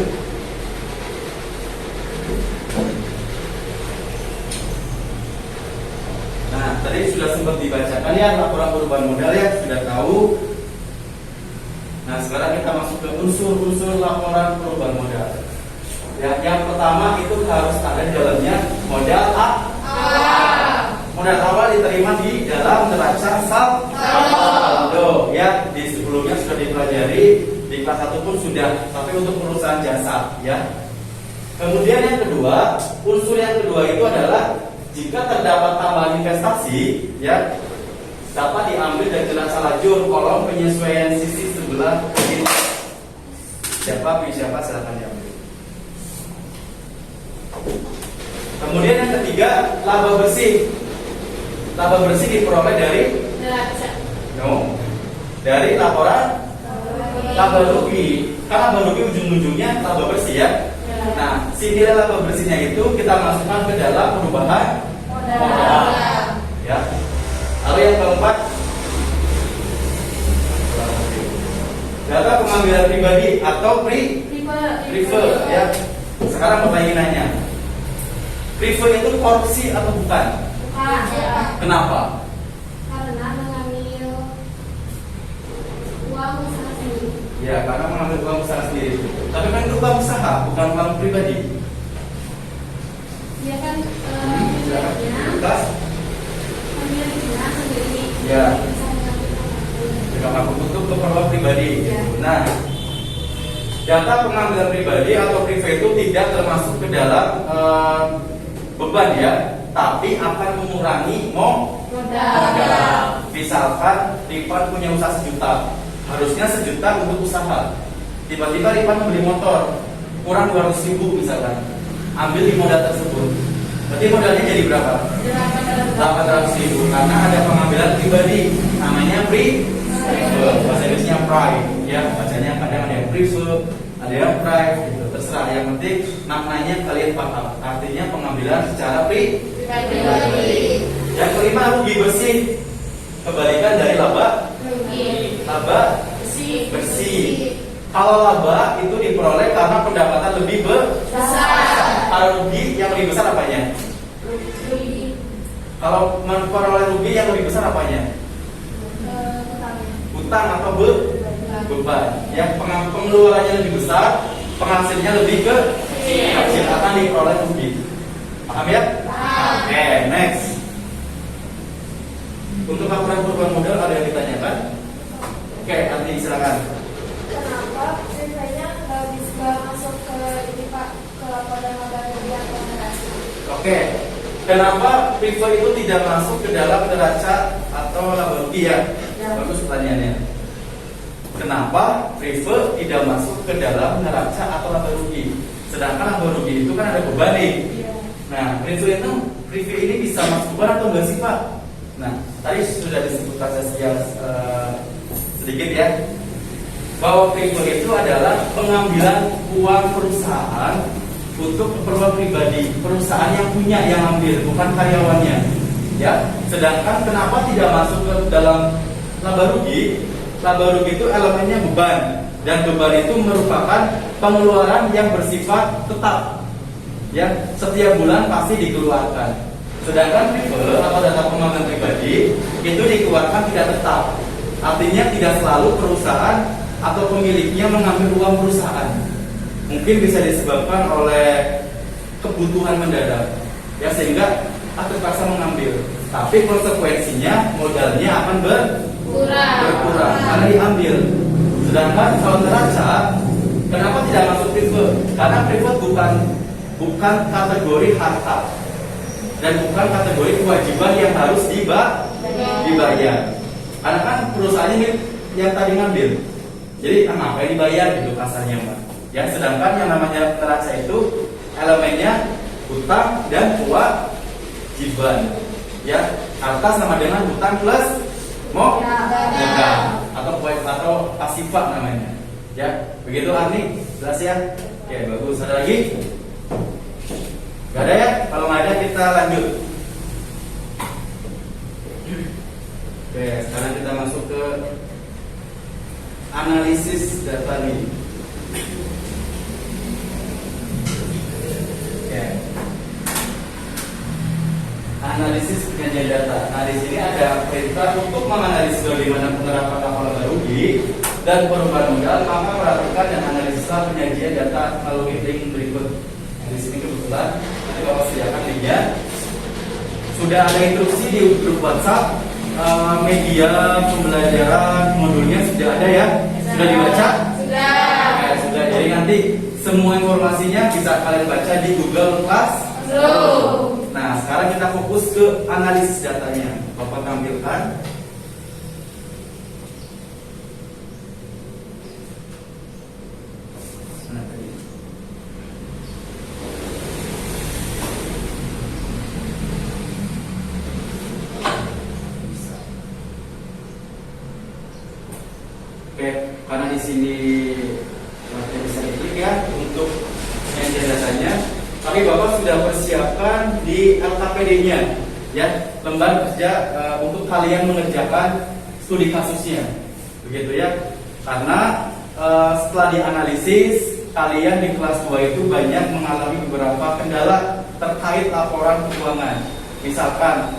tadi sudah sempat dibacakan ya laporan perubahan modal ya, sudah tahu. Nah, sekarang kita masuk ke unsur-unsur laporan perubahan modal. Ya, yang pertama itu harus ada di dalamnya modal modal awal diterima di dalam neraca saldo. Ya, di sebelumnya sudah dipelajari, di kelas 1 pun sudah, tapi untuk perusahaan jasa ya. Kemudian yang kedua, unsur yang kedua itu adalah jika terdapat tambahan investasi ya, dapat diambil dari neraca lajur kolom penyesuaian sisi sebelah kiri. Siapa silakan diambil. Kemudian yang ketiga, laba bersih. Laba bersih diperoleh dari dari laporan laba rugi. Karena laba rugi ujung-ujungnya laba bersih ya. Nah, si nilai laba bersihnya itu kita masukkan ke dalam perubahan modal. Ya. Lalu yang keempat, data pengambilan pribadi atau prefer ya. Sekarang pertanyaannya, prefer itu korupsi atau bukan? Kenapa? Karena mengambil uang usaha sendiri. Ya, karena mengambil uang usaha sendiri. Tapi kan itu uang usaha, bukan uang pribadi. Dia kan Silakan. pemiliknya sendiri. Ya. Bisa mengambil apapun. Dengan aku untuk keperluan pribadi. Ya. Nah, data pengambilan pribadi atau prefer itu tidak termasuk ke dalam beban ya, tapi akan mengurangi modal. Misalkan Rifan punya usaha 1 juta, harusnya 1 juta untuk usaha. Tiba-tiba Rifan membeli motor kurang 200.000 misalkan, ambil di modal tersebut. Berarti modalnya jadi berapa? 800.000 karena ada pengambilan pribadi, namanya prefer. Bahasa Inggrisnya private ya, bacanya kadang ada yang prefer, ada yang private gitu. Terserah, yang penting maknanya kalian paham. Artinya pengambilan secara pribadi. Yang kelima, rugi bersih. Kebalikan dari laba bersih. Kalau laba itu diperoleh karena pendapatan lebih besar. Kalau rugi yang lebih besar apanya? Kalau memperoleh rugi yang lebih besar apanya? Utang atau beban. Yang pengeluarannya lebih besar, penghasilnya lebih kecil, akan diperoleh rugi. Paham ya? Oke, next. Untuk laporan perubahan modal ada yang ditanyakan? Oke, nanti silakan. Kenapa ceritanya nggak bisa masuk ke ini Pak, ke laporan modal rupiah atau neraca? Oke, kenapa prefer itu tidak masuk ke dalam neraca atau laba rugi ya? Bagus pertanyaannya. Kenapa prefer tidak masuk ke dalam neraca atau laba rugi? Sedangkan laba rugi itu kan ada beban nih. Nah, prefer ini bisa masuk beban atau enggak sih Pak? Nah, tadi sudah disebutkan sedikit ya, bahwa prefer itu adalah pengambilan uang perusahaan untuk keperluan pribadi, perusahaan yang punya yang ambil, bukan karyawannya. Ya, sedangkan kenapa tidak masuk ke dalam laba rugi? Laba rugi itu elemennya beban, dan beban itu merupakan pengeluaran yang bersifat tetap. Ya, setiap bulan pasti dikeluarkan. Sedangkan prefer atau data pengambilan pribadi itu dikeluarkan tidak tetap. Artinya tidak selalu perusahaan atau pemiliknya mengambil uang perusahaan. Mungkin bisa disebabkan oleh kebutuhan mendadak, ya, sehingga terpaksa mengambil. Tapi konsekuensinya modalnya akan berkurang karena diambil. Sedangkan kalau neraca, kenapa tidak masuk prefer? Karena prefer bukan kategori harta dan bukan kategori kewajiban yang harus dibayar. Karena kan perusahaannya yang tadi ngambil, jadi apa yang dibayar gitu kasarnya Mbak. Ya, sedangkan yang namanya neraca itu elemennya hutang dan kewajiban. Ya, harta sama dengan hutang plus modal atau pasifak namanya. Ya, begitu Arni, jelas ya? Oke, bagus. Ada lagi? Gak ada ya? Kalau nggak ada kita lanjut. Oke, sekarang kita masuk ke analisis data nih. Oke. analisis penyajian data. Nah, di sini ada perintah untuk menganalisis bagaimana penerapan laba rugi dan perubahan modal, maka perhatikan dan analisislah penyajian data melalui link berikut. Nah, di sini kebetulan nanti Bapak sediakan linknya. Sudah ada instruksi di grup WhatsApp, media pembelajaran modulnya sudah ada ya? Sudah dibaca? Sudah. Sudah. Jadi nanti semua informasinya bisa kalian baca di Google Classroom. Nah, sekarang kita fokus ke analisis datanya. Bapak tampilkan. Mana tadi? Oke, karena di sini bisa diklik ya untuk penyajian datanya. Tapi Bapak sudah persiapkan di LKPD-nya, ya, lembar kerja untuk kalian mengerjakan studi kasusnya, begitu ya. Karena setelah dianalisis, kalian di kelas 2 itu banyak mengalami beberapa kendala terkait laporan keuangan. Misalkan,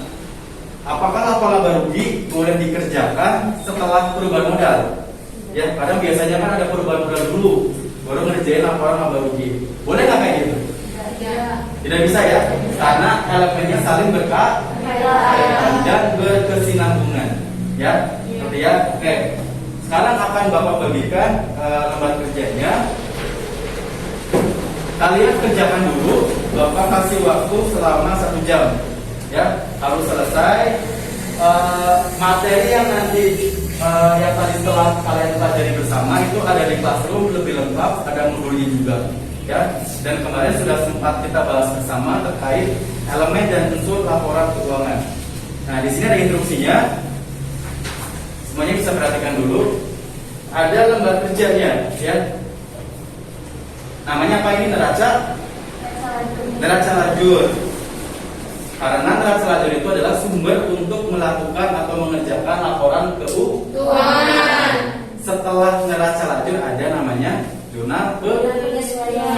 apakah laporan laba rugi boleh dikerjakan setelah perubahan modal? Ya, kadang biasanya kan ada perubahan modal dulu, baru ngerjain laporan laba rugi. Boleh nggak kayak gitu? Tidak bisa ya, karena elemennya saling berkaitan dan berkesinambungan. Ya, seperti ya. Oke, sekarang akan Bapak bagikan lembar kerjanya. Kalian kerjakan dulu. Bapak kasih waktu selama 1 jam. Ya, harus selesai. Materi yang nanti yang tadi setelah kalian pelajari bersama itu ada di Classroom lebih lengkap, ada modulnya juga. Ya, dan kemarin sudah sempat kita bahas bersama terkait elemen dan unsur laporan keuangan. Nah, di sini ada instruksinya. Semuanya bisa perhatikan dulu. Ada lembar kerjanya, ya. Namanya apa ini? Neraca lajur. Karena neraca lajur itu adalah sumber untuk melakukan atau mengerjakan laporan keuangan. Setelah neraca lajur ada namanya jurnal penyesuaian.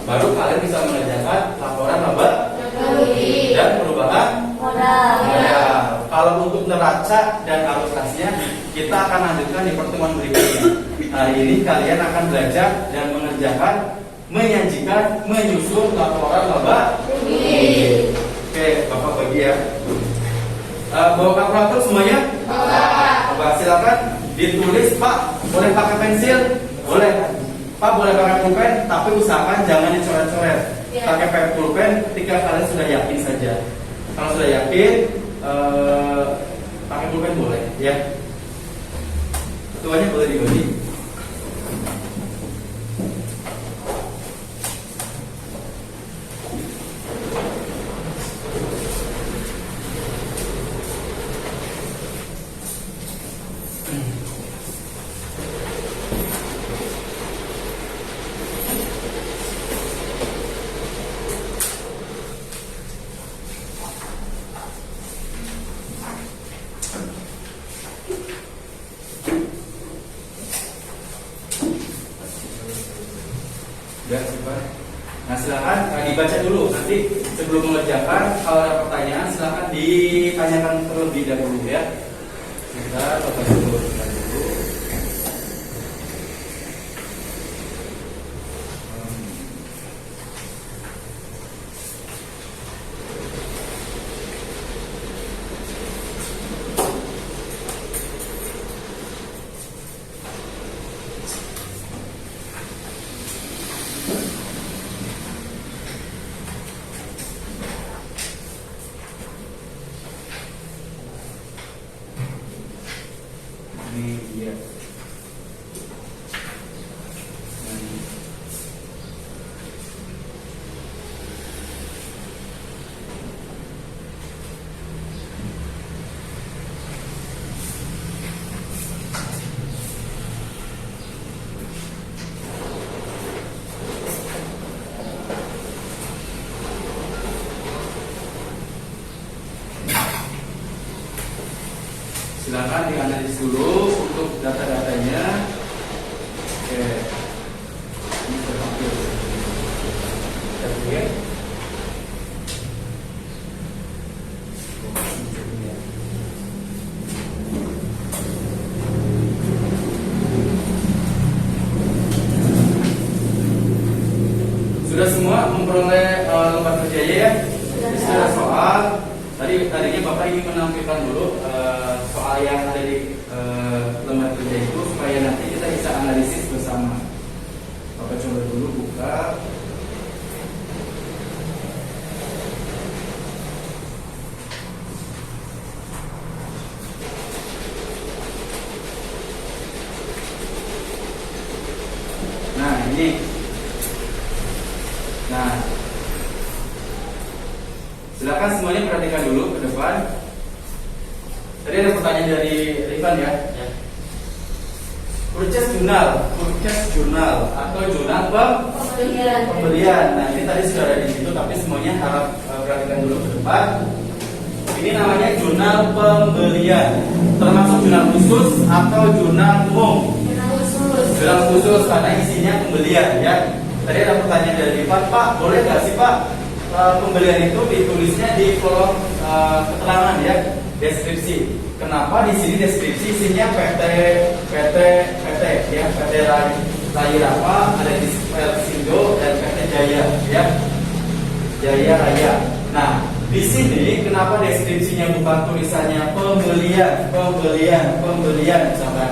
Baru kalian bisa mengerjakan laporan laba rugi dan perubahan modal. Kalau untuk neraca dan alokasinya kita akan lanjutkan di pertemuan berikutnya. Hari ini kalian akan belajar dan mengerjakan menyajikan menyusun laporan laba rugi. Oke, Bapak bagi ya. Bawa kalkulator semuanya? Bapak silakan ditulis, Pak. Boleh pakai pensil? Boleh. Pak boleh pakai pulpen, tapi usahakan jangan dicoret-coret. Pakai pulpen ketika kalian sudah yakin saja. Kalau sudah yakin, pakai pulpen boleh, ya. Ketuanya boleh dibagi. Nah, silakan dibaca dulu. Nanti sebelum mengerjakan, kalau ada pertanyaan silakan ditanyakan terlebih dahulu ya. Kita baca dulu. Ini dia. Silakan dianalisis dulu untuk data-datanya. Oke. Ini terpampil. Kita lihat. sudah ada soal. Tadinya Bapak ingin menampilkan dulu soal yang ada di lembar kerja itu supaya nanti kita bisa analisis bersama. Bapak coba dulu buka. Nah ini. Nah, silakan semuanya perhatikan dulu ke depan. Tadi ada pertanyaan dari Rifan ya. Ya. Purchase jurnal atau jurnal pembelian. Nah ini tadi sudah ada di situ, tapi semuanya harap perhatikan dulu ke depan. Ini namanya jurnal pembelian, termasuk jurnal khusus atau jurnal umum. Jurnal khusus karena isinya pembelian ya. Tadi ada pertanyaan dari Rifan, Pak, boleh nggak sih Pak pembelian itu ditulisnya di kolom keterangan ya, deskripsi. Kenapa di sini deskripsi isinya PT ya, PT Rayirapa, ada di Sindo dan PT Jaya ya, Jaya Raya. Nah di sini kenapa deskripsinya bukan tulisannya pembelian misalkan?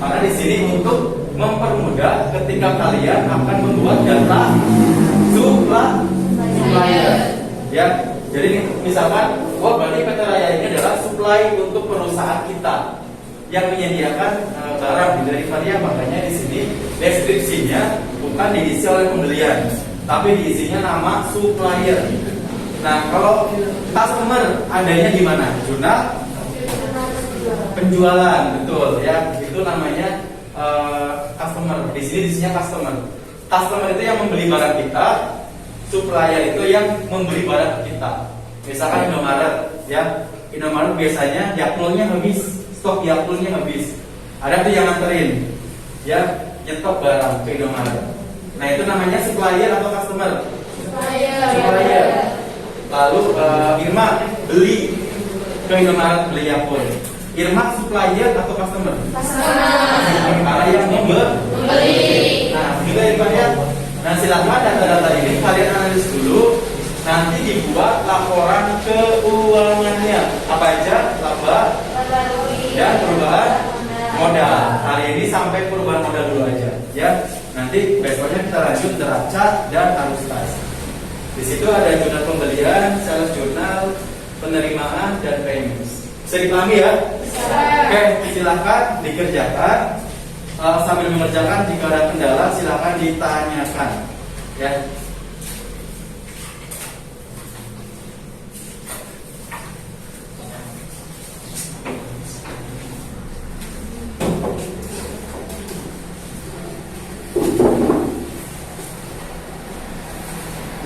Karena di sini untuk mempermudah ketika kalian akan membuat data supplier ya. Jadi misalkan, berarti PT Raya ini adalah supply untuk perusahaan kita yang menyediakan barang dari Varia. Makanya di sini deskripsinya bukan diisi oleh pembelian, tapi diisinya nama supplier. Nah kalau customer adanya di mana? Jurnal penjualan, betul ya. Itu namanya customer. Di sini isinya customer. Customer itu yang membeli barang kita. Supplier itu yang membeli barang kita. Misalkan Indomaret ya, Indomaret biasanya Yakultnya habis, stok Yakultnya habis. Ada tuh yang nganterin ya, nyetok barang ke Indomaret. Nah itu namanya supplier atau customer? Supplier. Lalu Irma beli ke Indomaret, beli Yakult. Irma supplier atau customer? Karena yang membeli. Nah juga Irma ya. Nah silakan data-data ini kalian analis dulu. Nanti dibuat laporan keuangannya. Apa aja? Laba dan perubahan modal. Hari ini sampai perubahan modal dulu aja ya. Nanti besoknya kita lanjut neraca dan arus kas. Di situ ada jurnal pembelian, sales jurnal, penerimaan dan payments. Bisa dipahami ya? Oke, silakan dikerjakan. Sambil mengerjakan, jika ada kendala silakan ditanyakan ya.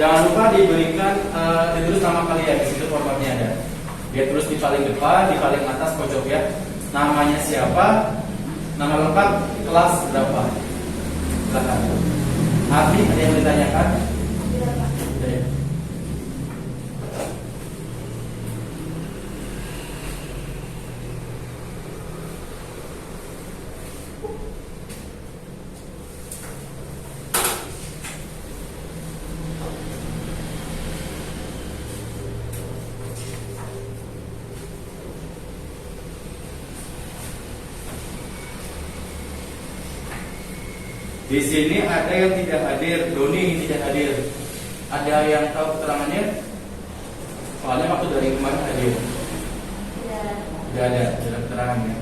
Jangan lupa diberikan ditulis nama kalian. Di situ formatnya ada. Dia tulis di paling depan, di paling atas pojok ya. Namanya siapa, nama lengkap, kelas berapa. Silakan. Arti ada yang ditanyakan? Tidak. Di sini ada yang tidak hadir, Doni tidak hadir. Ada yang tahu keterangannya? Soalnya waktu dari kemarin hadir. Tidak ada keterangannya.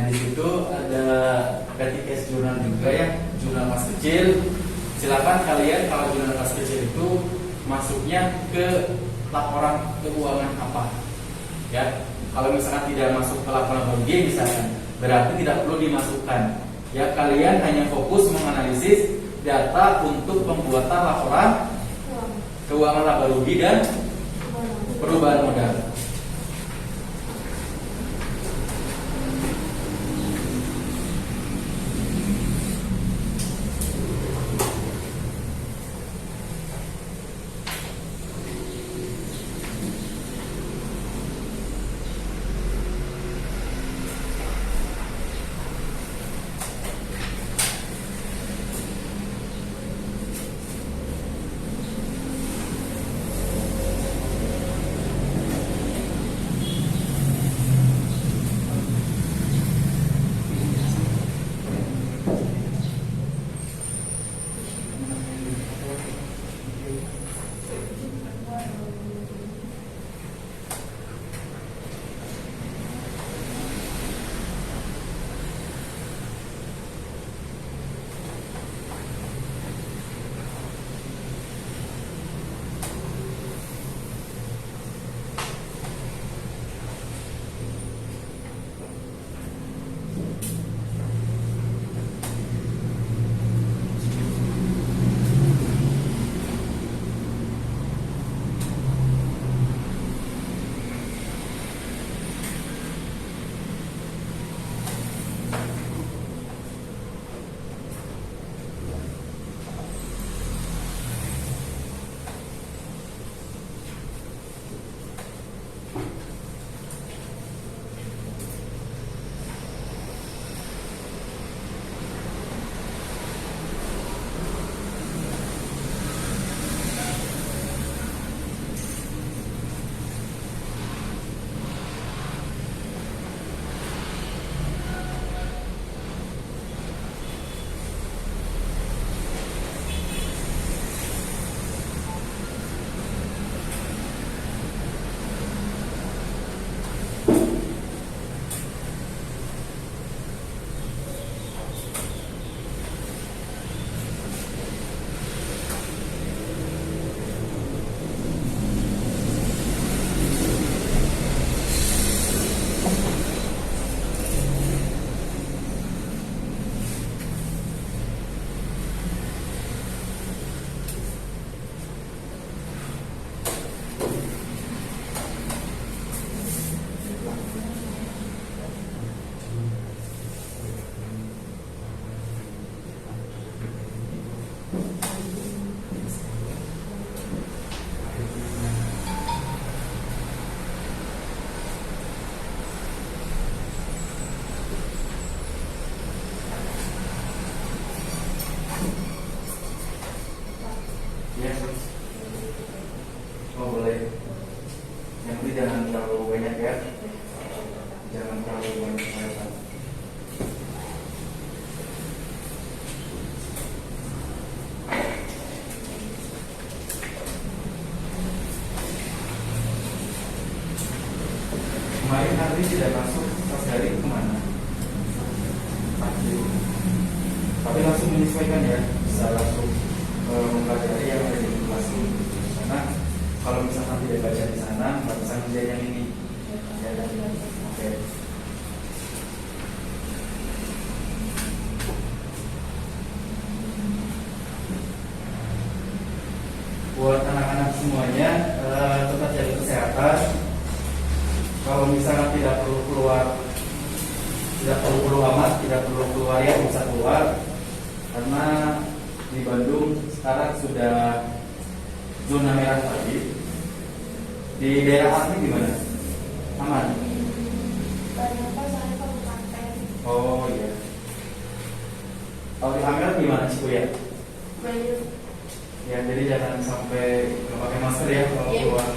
Nah, di situ ada PTS jurnal juga ya, jurnal kelas kecil. Silakan kalian kalau jurnal kelas kecil itu masuknya ke laporan keuangan apa. Ya, kalau misalkan tidak masuk ke laporan G misalkan, berarti tidak perlu dimasukkan. Ya, kalian hanya fokus menganalisis data untuk pembuatan laporan keuangan laba rugi dan perubahan modal. Ya, oh boleh. Yang penting jangan terlalu banyak ya, jangan terlalu banyak kelihatan. Kemarin hari tidak masuk pas hari kemana? Tapi langsung menyesuaikan ya, bisa langsung mempelajari yang ada di kelas ini. Karena kalau misalkan tidak baca di sana, nggak bisa ngerjain yang ini. Ya, oke. Buat anak-anak semuanya, tetap jaga kesehatan. Kalau misalkan tidak perlu keluar, tidak perlu amat, tidak perlu keluar ya, bisa keluar. Karena di Bandung sekarang sudah zona merah lagi. Di daerah asli gimana? Aman? Oh iya. Kalau di Amer gimana Ciku ya? Ya, jadi jangan sampai nggak pakai masker ya kalau keluar.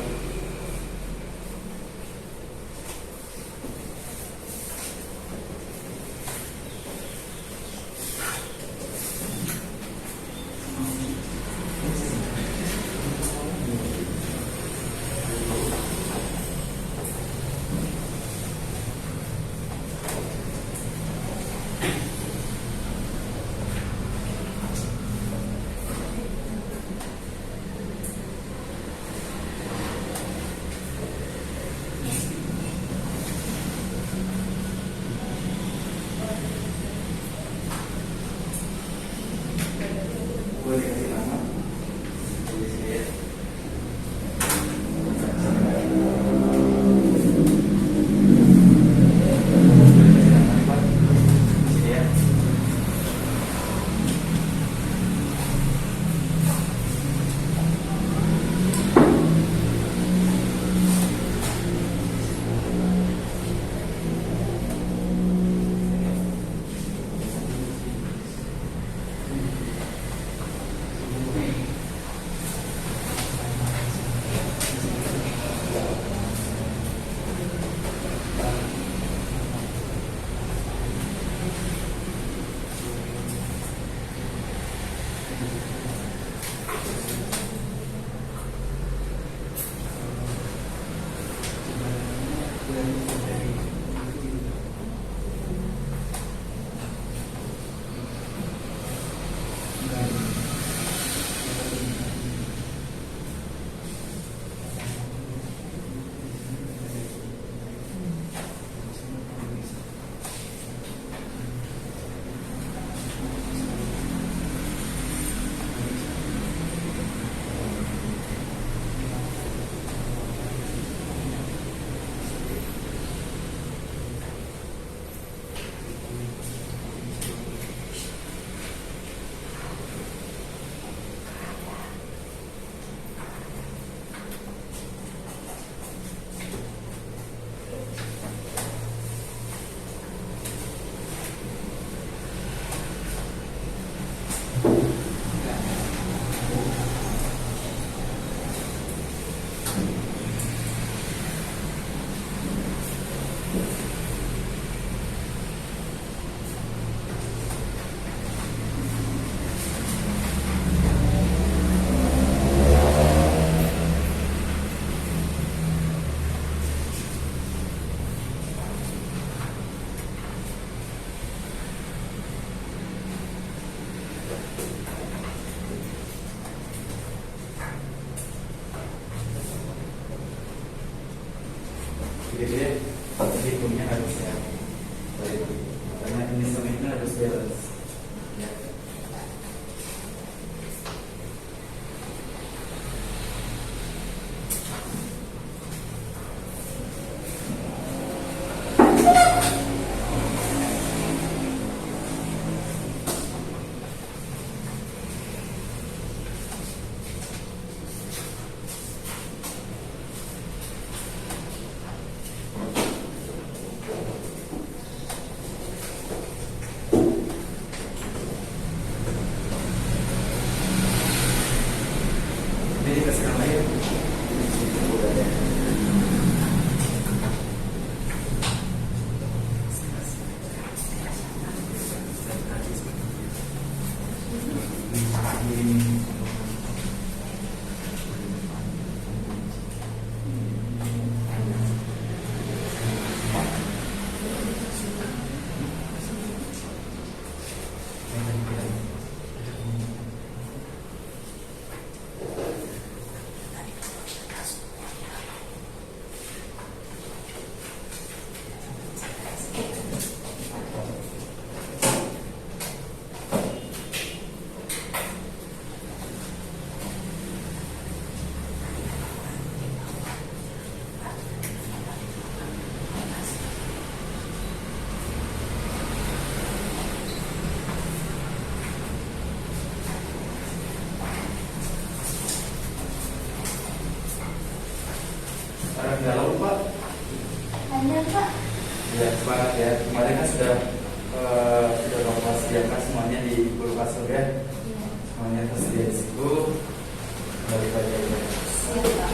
boleh dikasih nama di sini ya. Jadi hitungnya harus ya, karena ini semuanya harus balance. Ya. Jadi ke sekarang aja. Sekarang galau Pak. Hanya Pak. Ya semangat ya. Kemarin kan sudah Bapak sediakan semuanya di guru kasur ya. Semuanya tersedia di situ. Kembali saja ya. Siap Pak.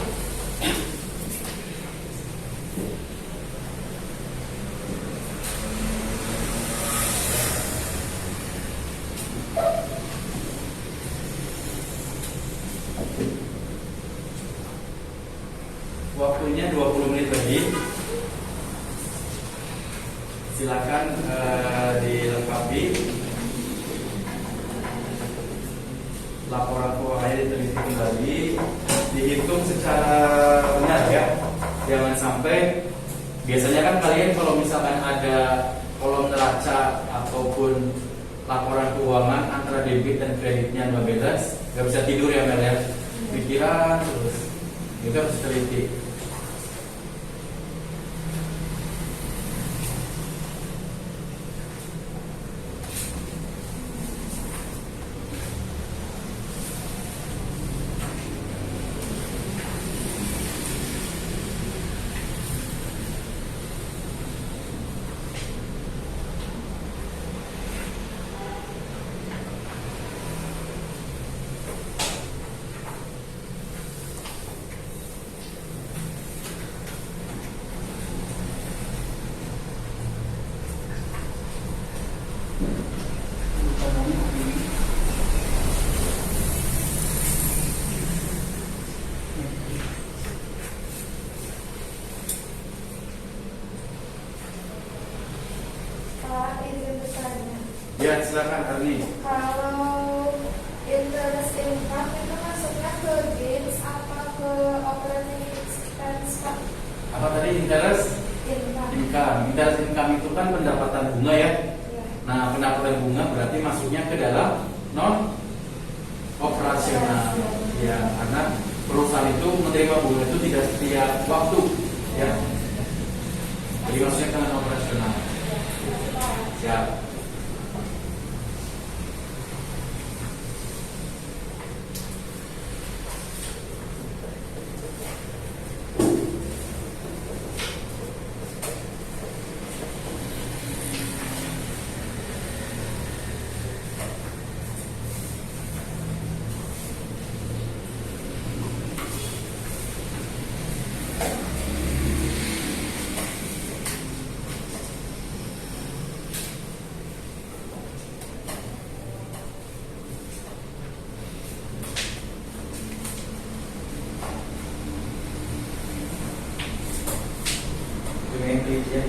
Waktunya 20 menit lagi. Silakan dilengkapi laporan keuangannya, diteliti kembali, dihitung secara benar ya. Jangan sampai, biasanya kan kalian kalau misalkan ada kolom neraca ataupun laporan keuangan antara debit dan kreditnya no balance, nggak bisa tidur ya Mel ya, pikiran terus, juga harus teliti. Pak, izin bertanya. Ya silakan Arni. Kalau interest income itu masuknya ke gains apa ke operating expense, Pak? Apa tadi interest Income. income? Interest income itu kan pendapatan bunga ya. Ya. Nah pendapatan bunga berarti masuknya ke dalam non operasional. Ya karena perusahaan itu menerima bunga itu tidak setiap waktu ya. Jadi maksudnya ke non operasional. Siap. Ya.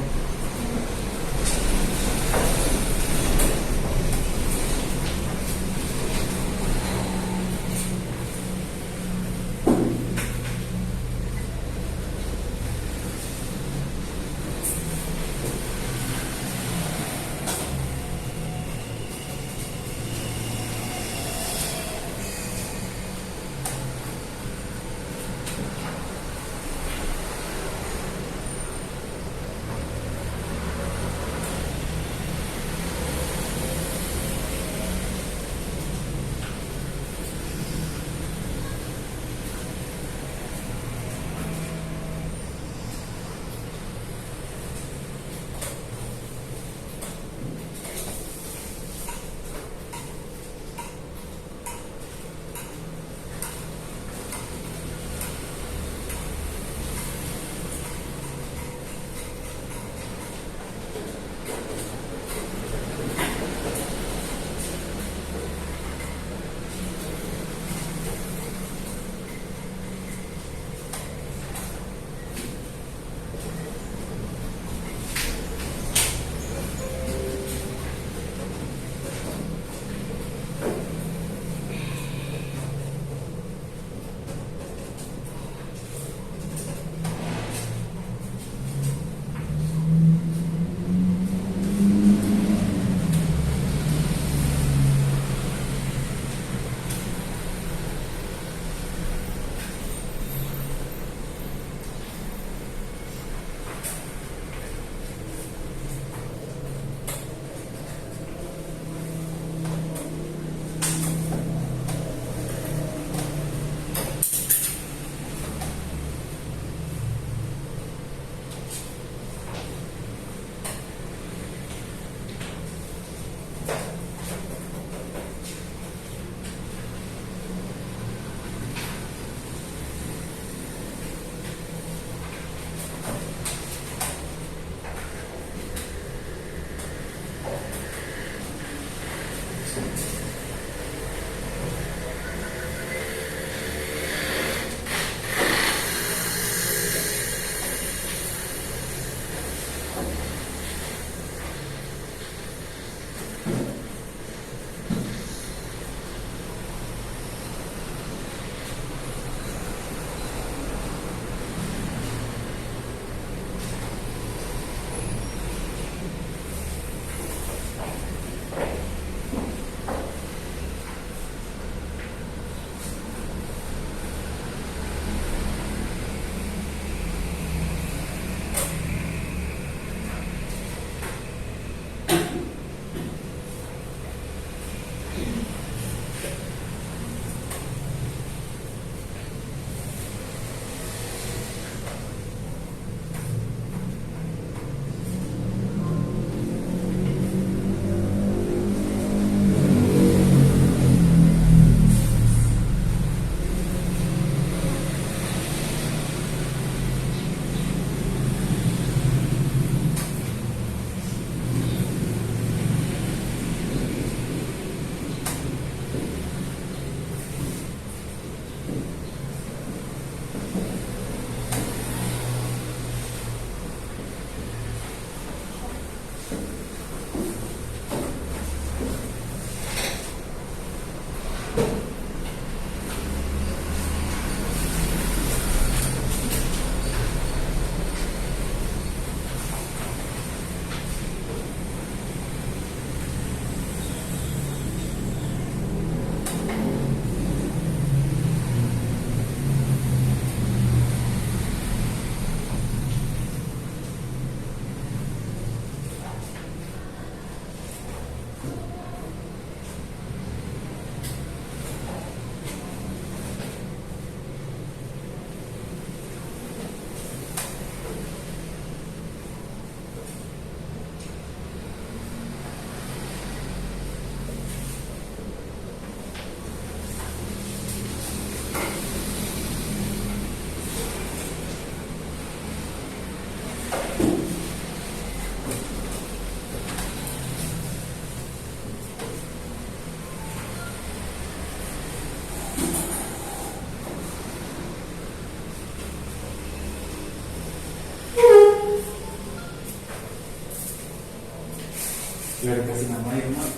Biar dikasih nama ya mak.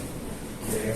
Oke.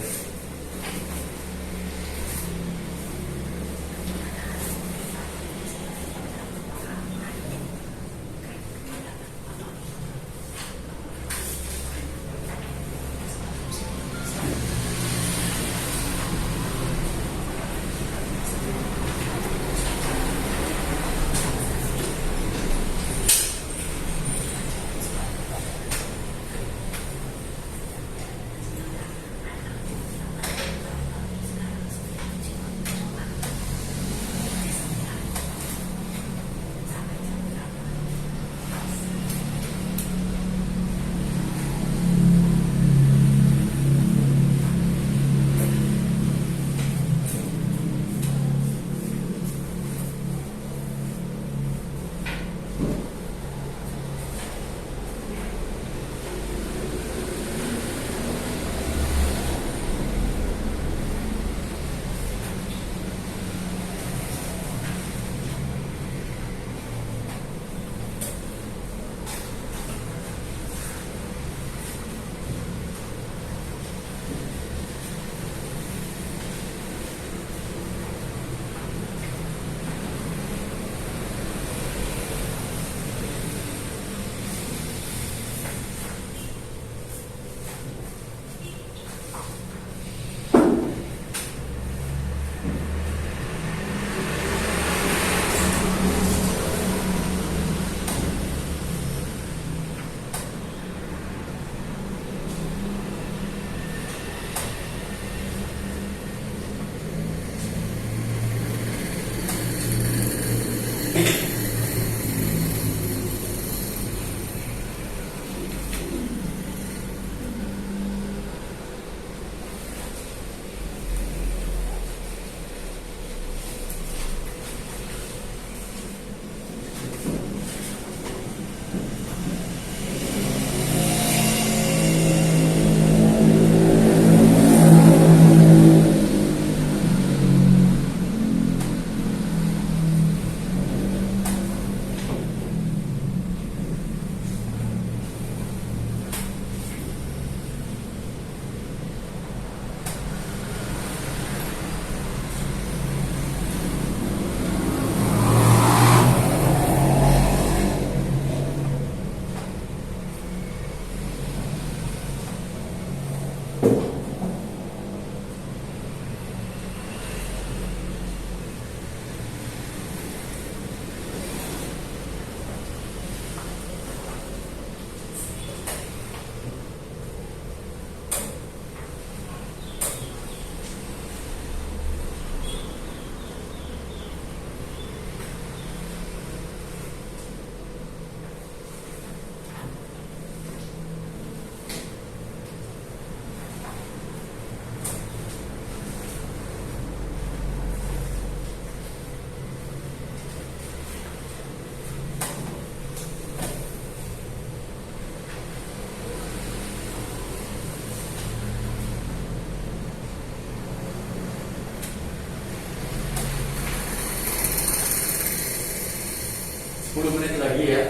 Menit lagi ya.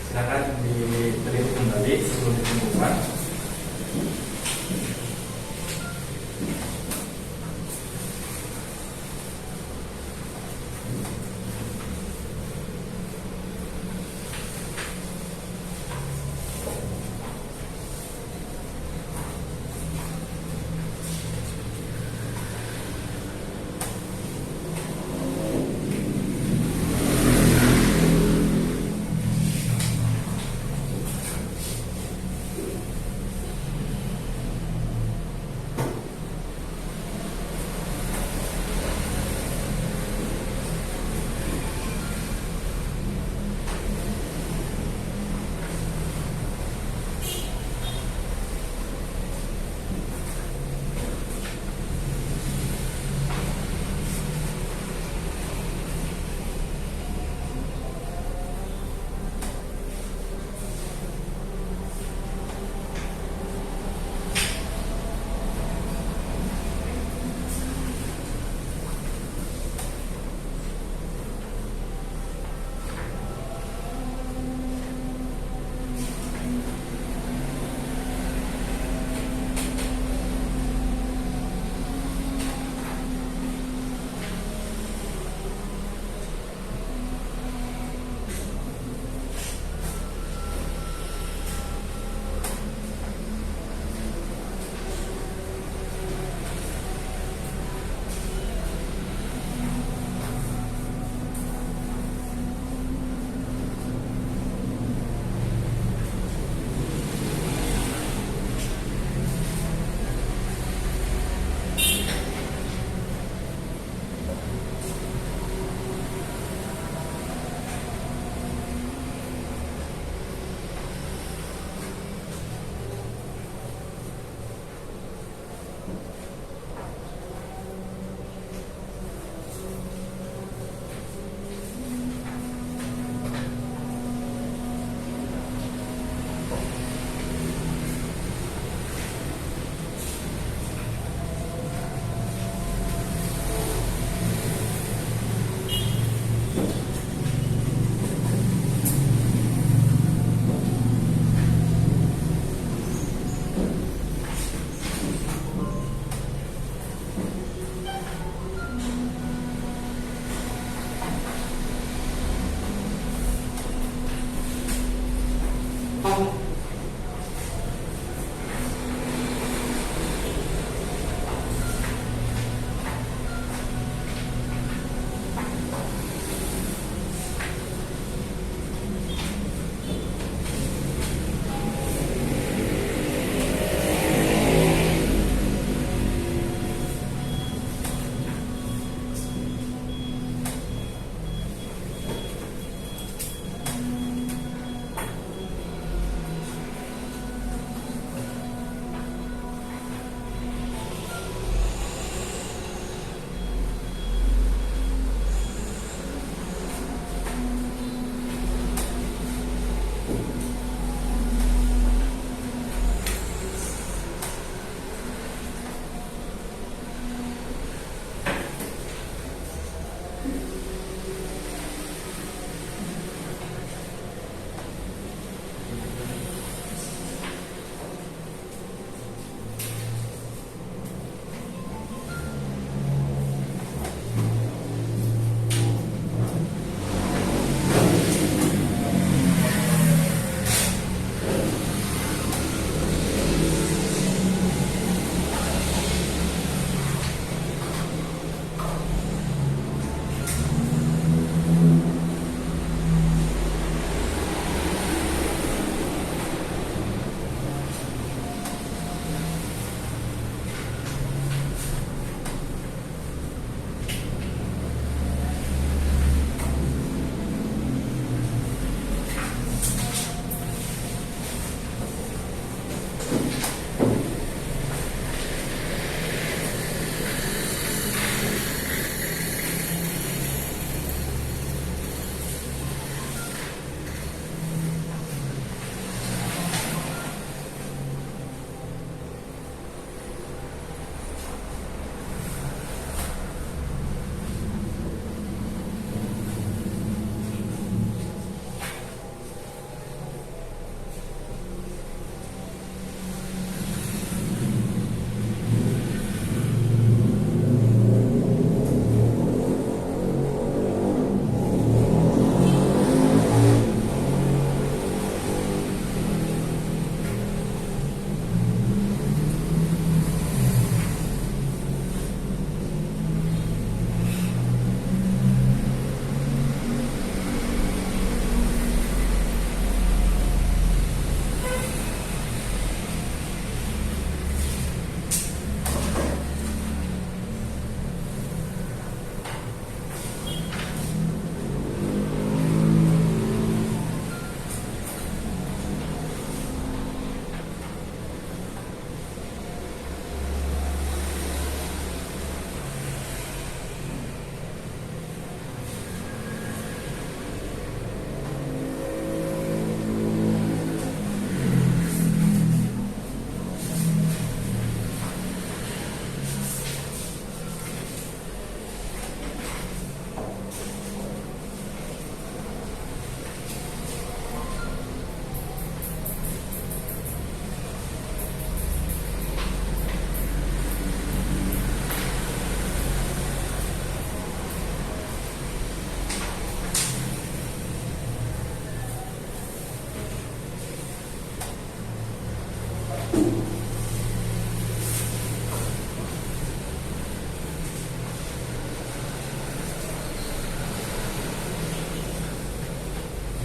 Silakan diteliti kembali sebelum ditemukan.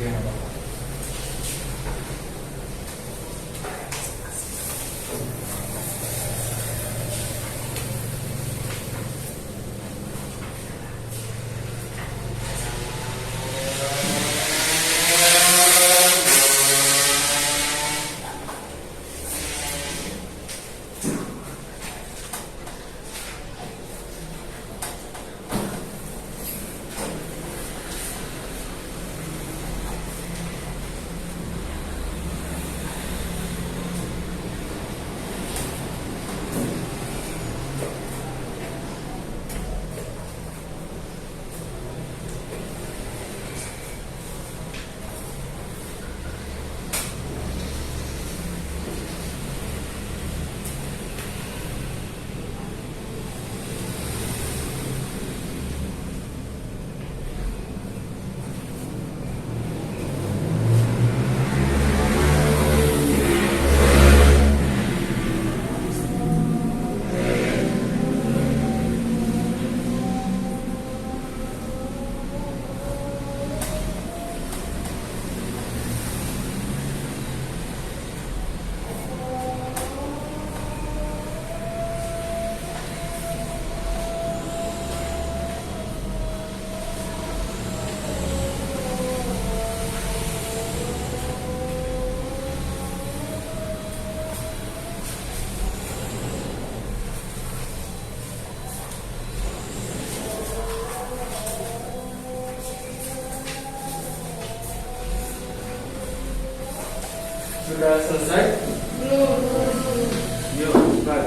Oke, nggak apa-apa. Sudah selesai? Yuk, bukan.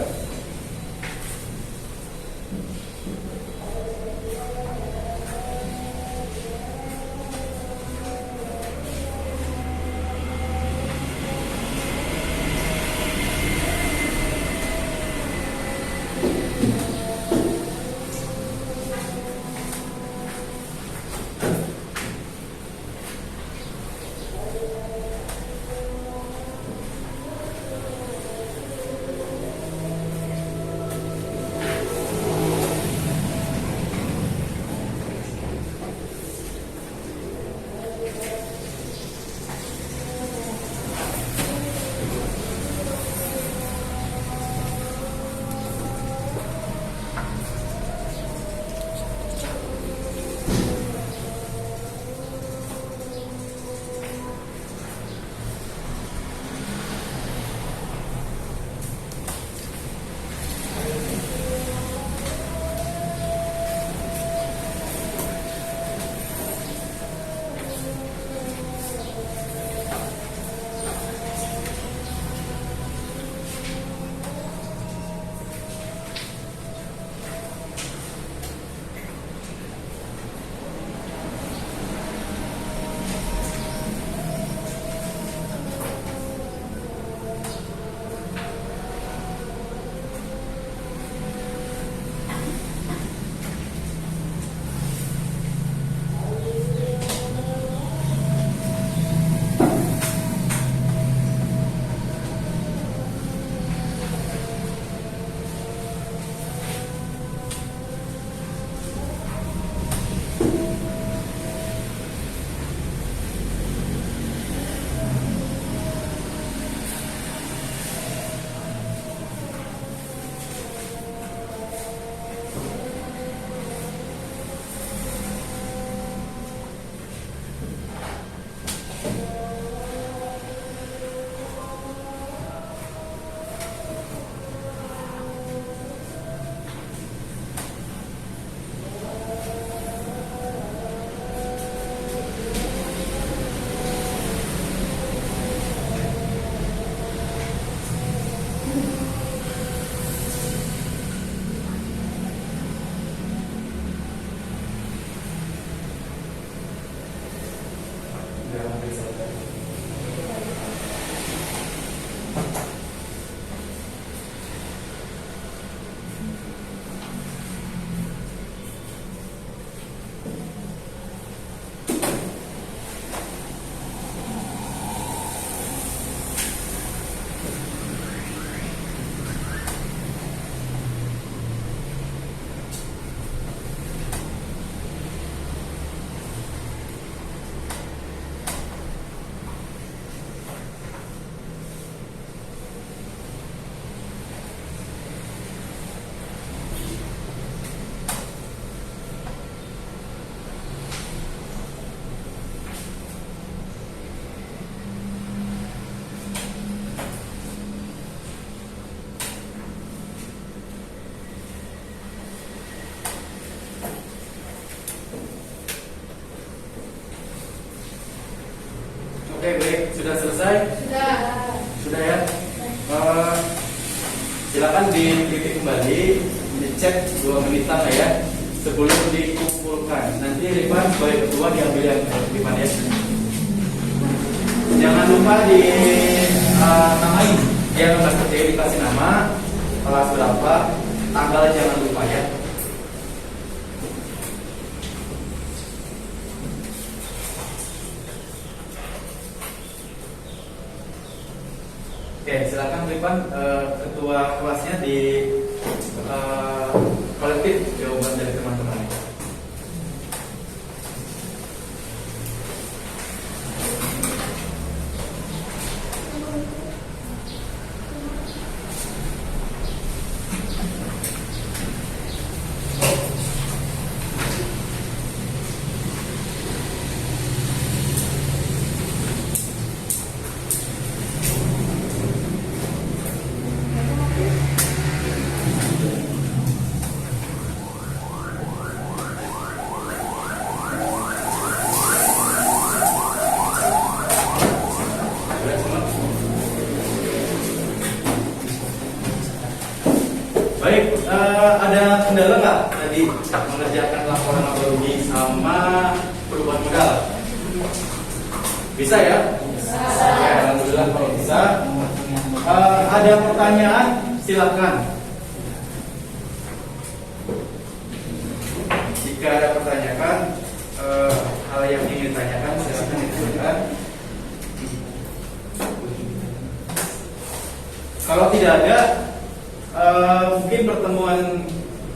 Oke, baik. Sudah selesai? Sudah. Sudah ya? Silakan dititik kembali, dicek 2 menitan lah ya sebelum dikumpulkan. Nanti Rifan sebagai ketua diambil yang Rifan ya. Jangan lupa di namain. Dia kelas kerja dikasih nama, kelas berapa, tanggal jangan lupa ya. Oke, silakan Rifan, ketua kelasnya di kolektif jawaban dari teman-teman. Baik, ada kendala nggak tadi mengerjakan laporan laba rugi sama perubahan modal? Bisa ya? Bisa. Ya, alhamdulillah kalau bisa. Ada pertanyaan? Silakan. Jika ada pertanyaan, hal yang ingin ditanyakan, silakan ditanyakan. Kalau tidak ada, mungkin pertemuan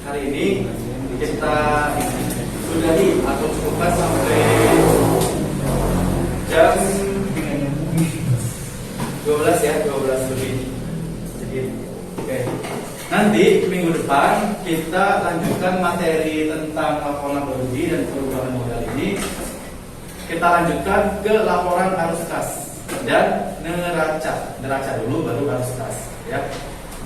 hari ini kita sudahi atau cukupkan sampai jam 12 ya, 12 lebih. Jadi, oke. Nanti minggu depan kita lanjutkan materi tentang laporan laba rugi dan perubahan modal ini. Kita lanjutkan ke laporan arus kas dan neraca. Neraca dulu baru arus kas ya.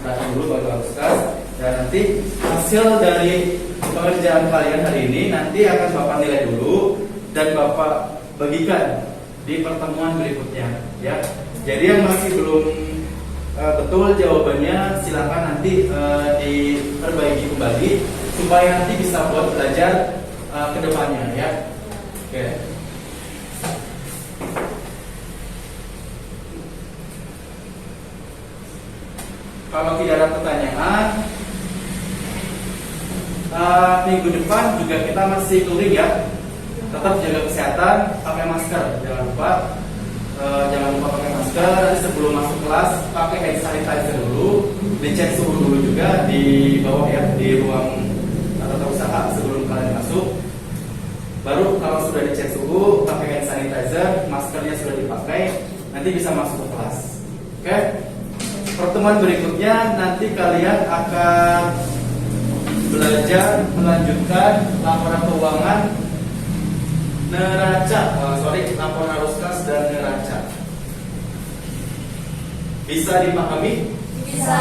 Neraca dulu baru arus kas, dan nanti hasil dari pengerjaan kalian hari ini nanti akan Bapak nilai dulu dan Bapak bagikan di pertemuan berikutnya ya. Jadi yang masih belum betul jawabannya silakan nanti diperbaiki kembali supaya nanti bisa buat belajar ke depannya ya. Oke. Kalau tidak ada pertanyaan, minggu depan juga kita masih touring ya. Tetap jaga kesehatan, pakai masker, jangan lupa. Jangan lupa pakai masker. Sebelum masuk kelas, pakai hand sanitizer dulu. Dicek suhu dulu juga di bawah ya, di ruang tata usaha sebelum kalian masuk. Baru kalau sudah dicek suhu, pakai hand sanitizer, maskernya sudah dipakai, nanti bisa masuk ke kelas. Oke? Pertemuan berikutnya nanti kalian akan belajar melanjutkan laporan keuangan neraca, laporan arus kas dan neraca. Bisa dipahami? Bisa.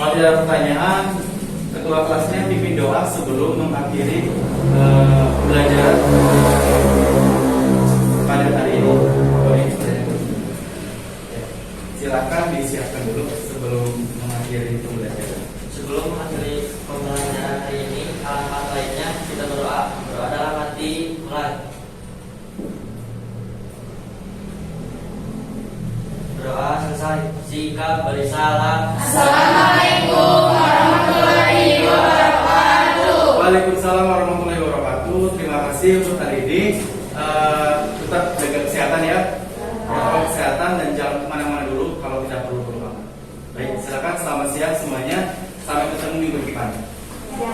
Kalau tidak ada pertanyaan, ketua kelasnya pimpin doa sebelum mengakhiri pembelajaran pada hari ini. Silakan disiapkan dulu sebelum mengakhiri pembelajaran. Sebelum mengakhiri pembelajaran hari ini, alangkah baiknya kita berdoa. Berdoa dalam hati, mulai. Berdoa selesai. Sikap beri salam. Assalamualaikum warahmatullahi wabarakatuh. Waalaikumsalam warahmatullahi wabarakatuh. Terima kasih untuk hari ini. Tetap jaga kesehatan ya. Protokol kesehatan dan jangan kemana-mana dulu kalau tidak perlu keluar. Baik, silakan selamat siang semuanya. Sampai ketemu minggu depan. Ya.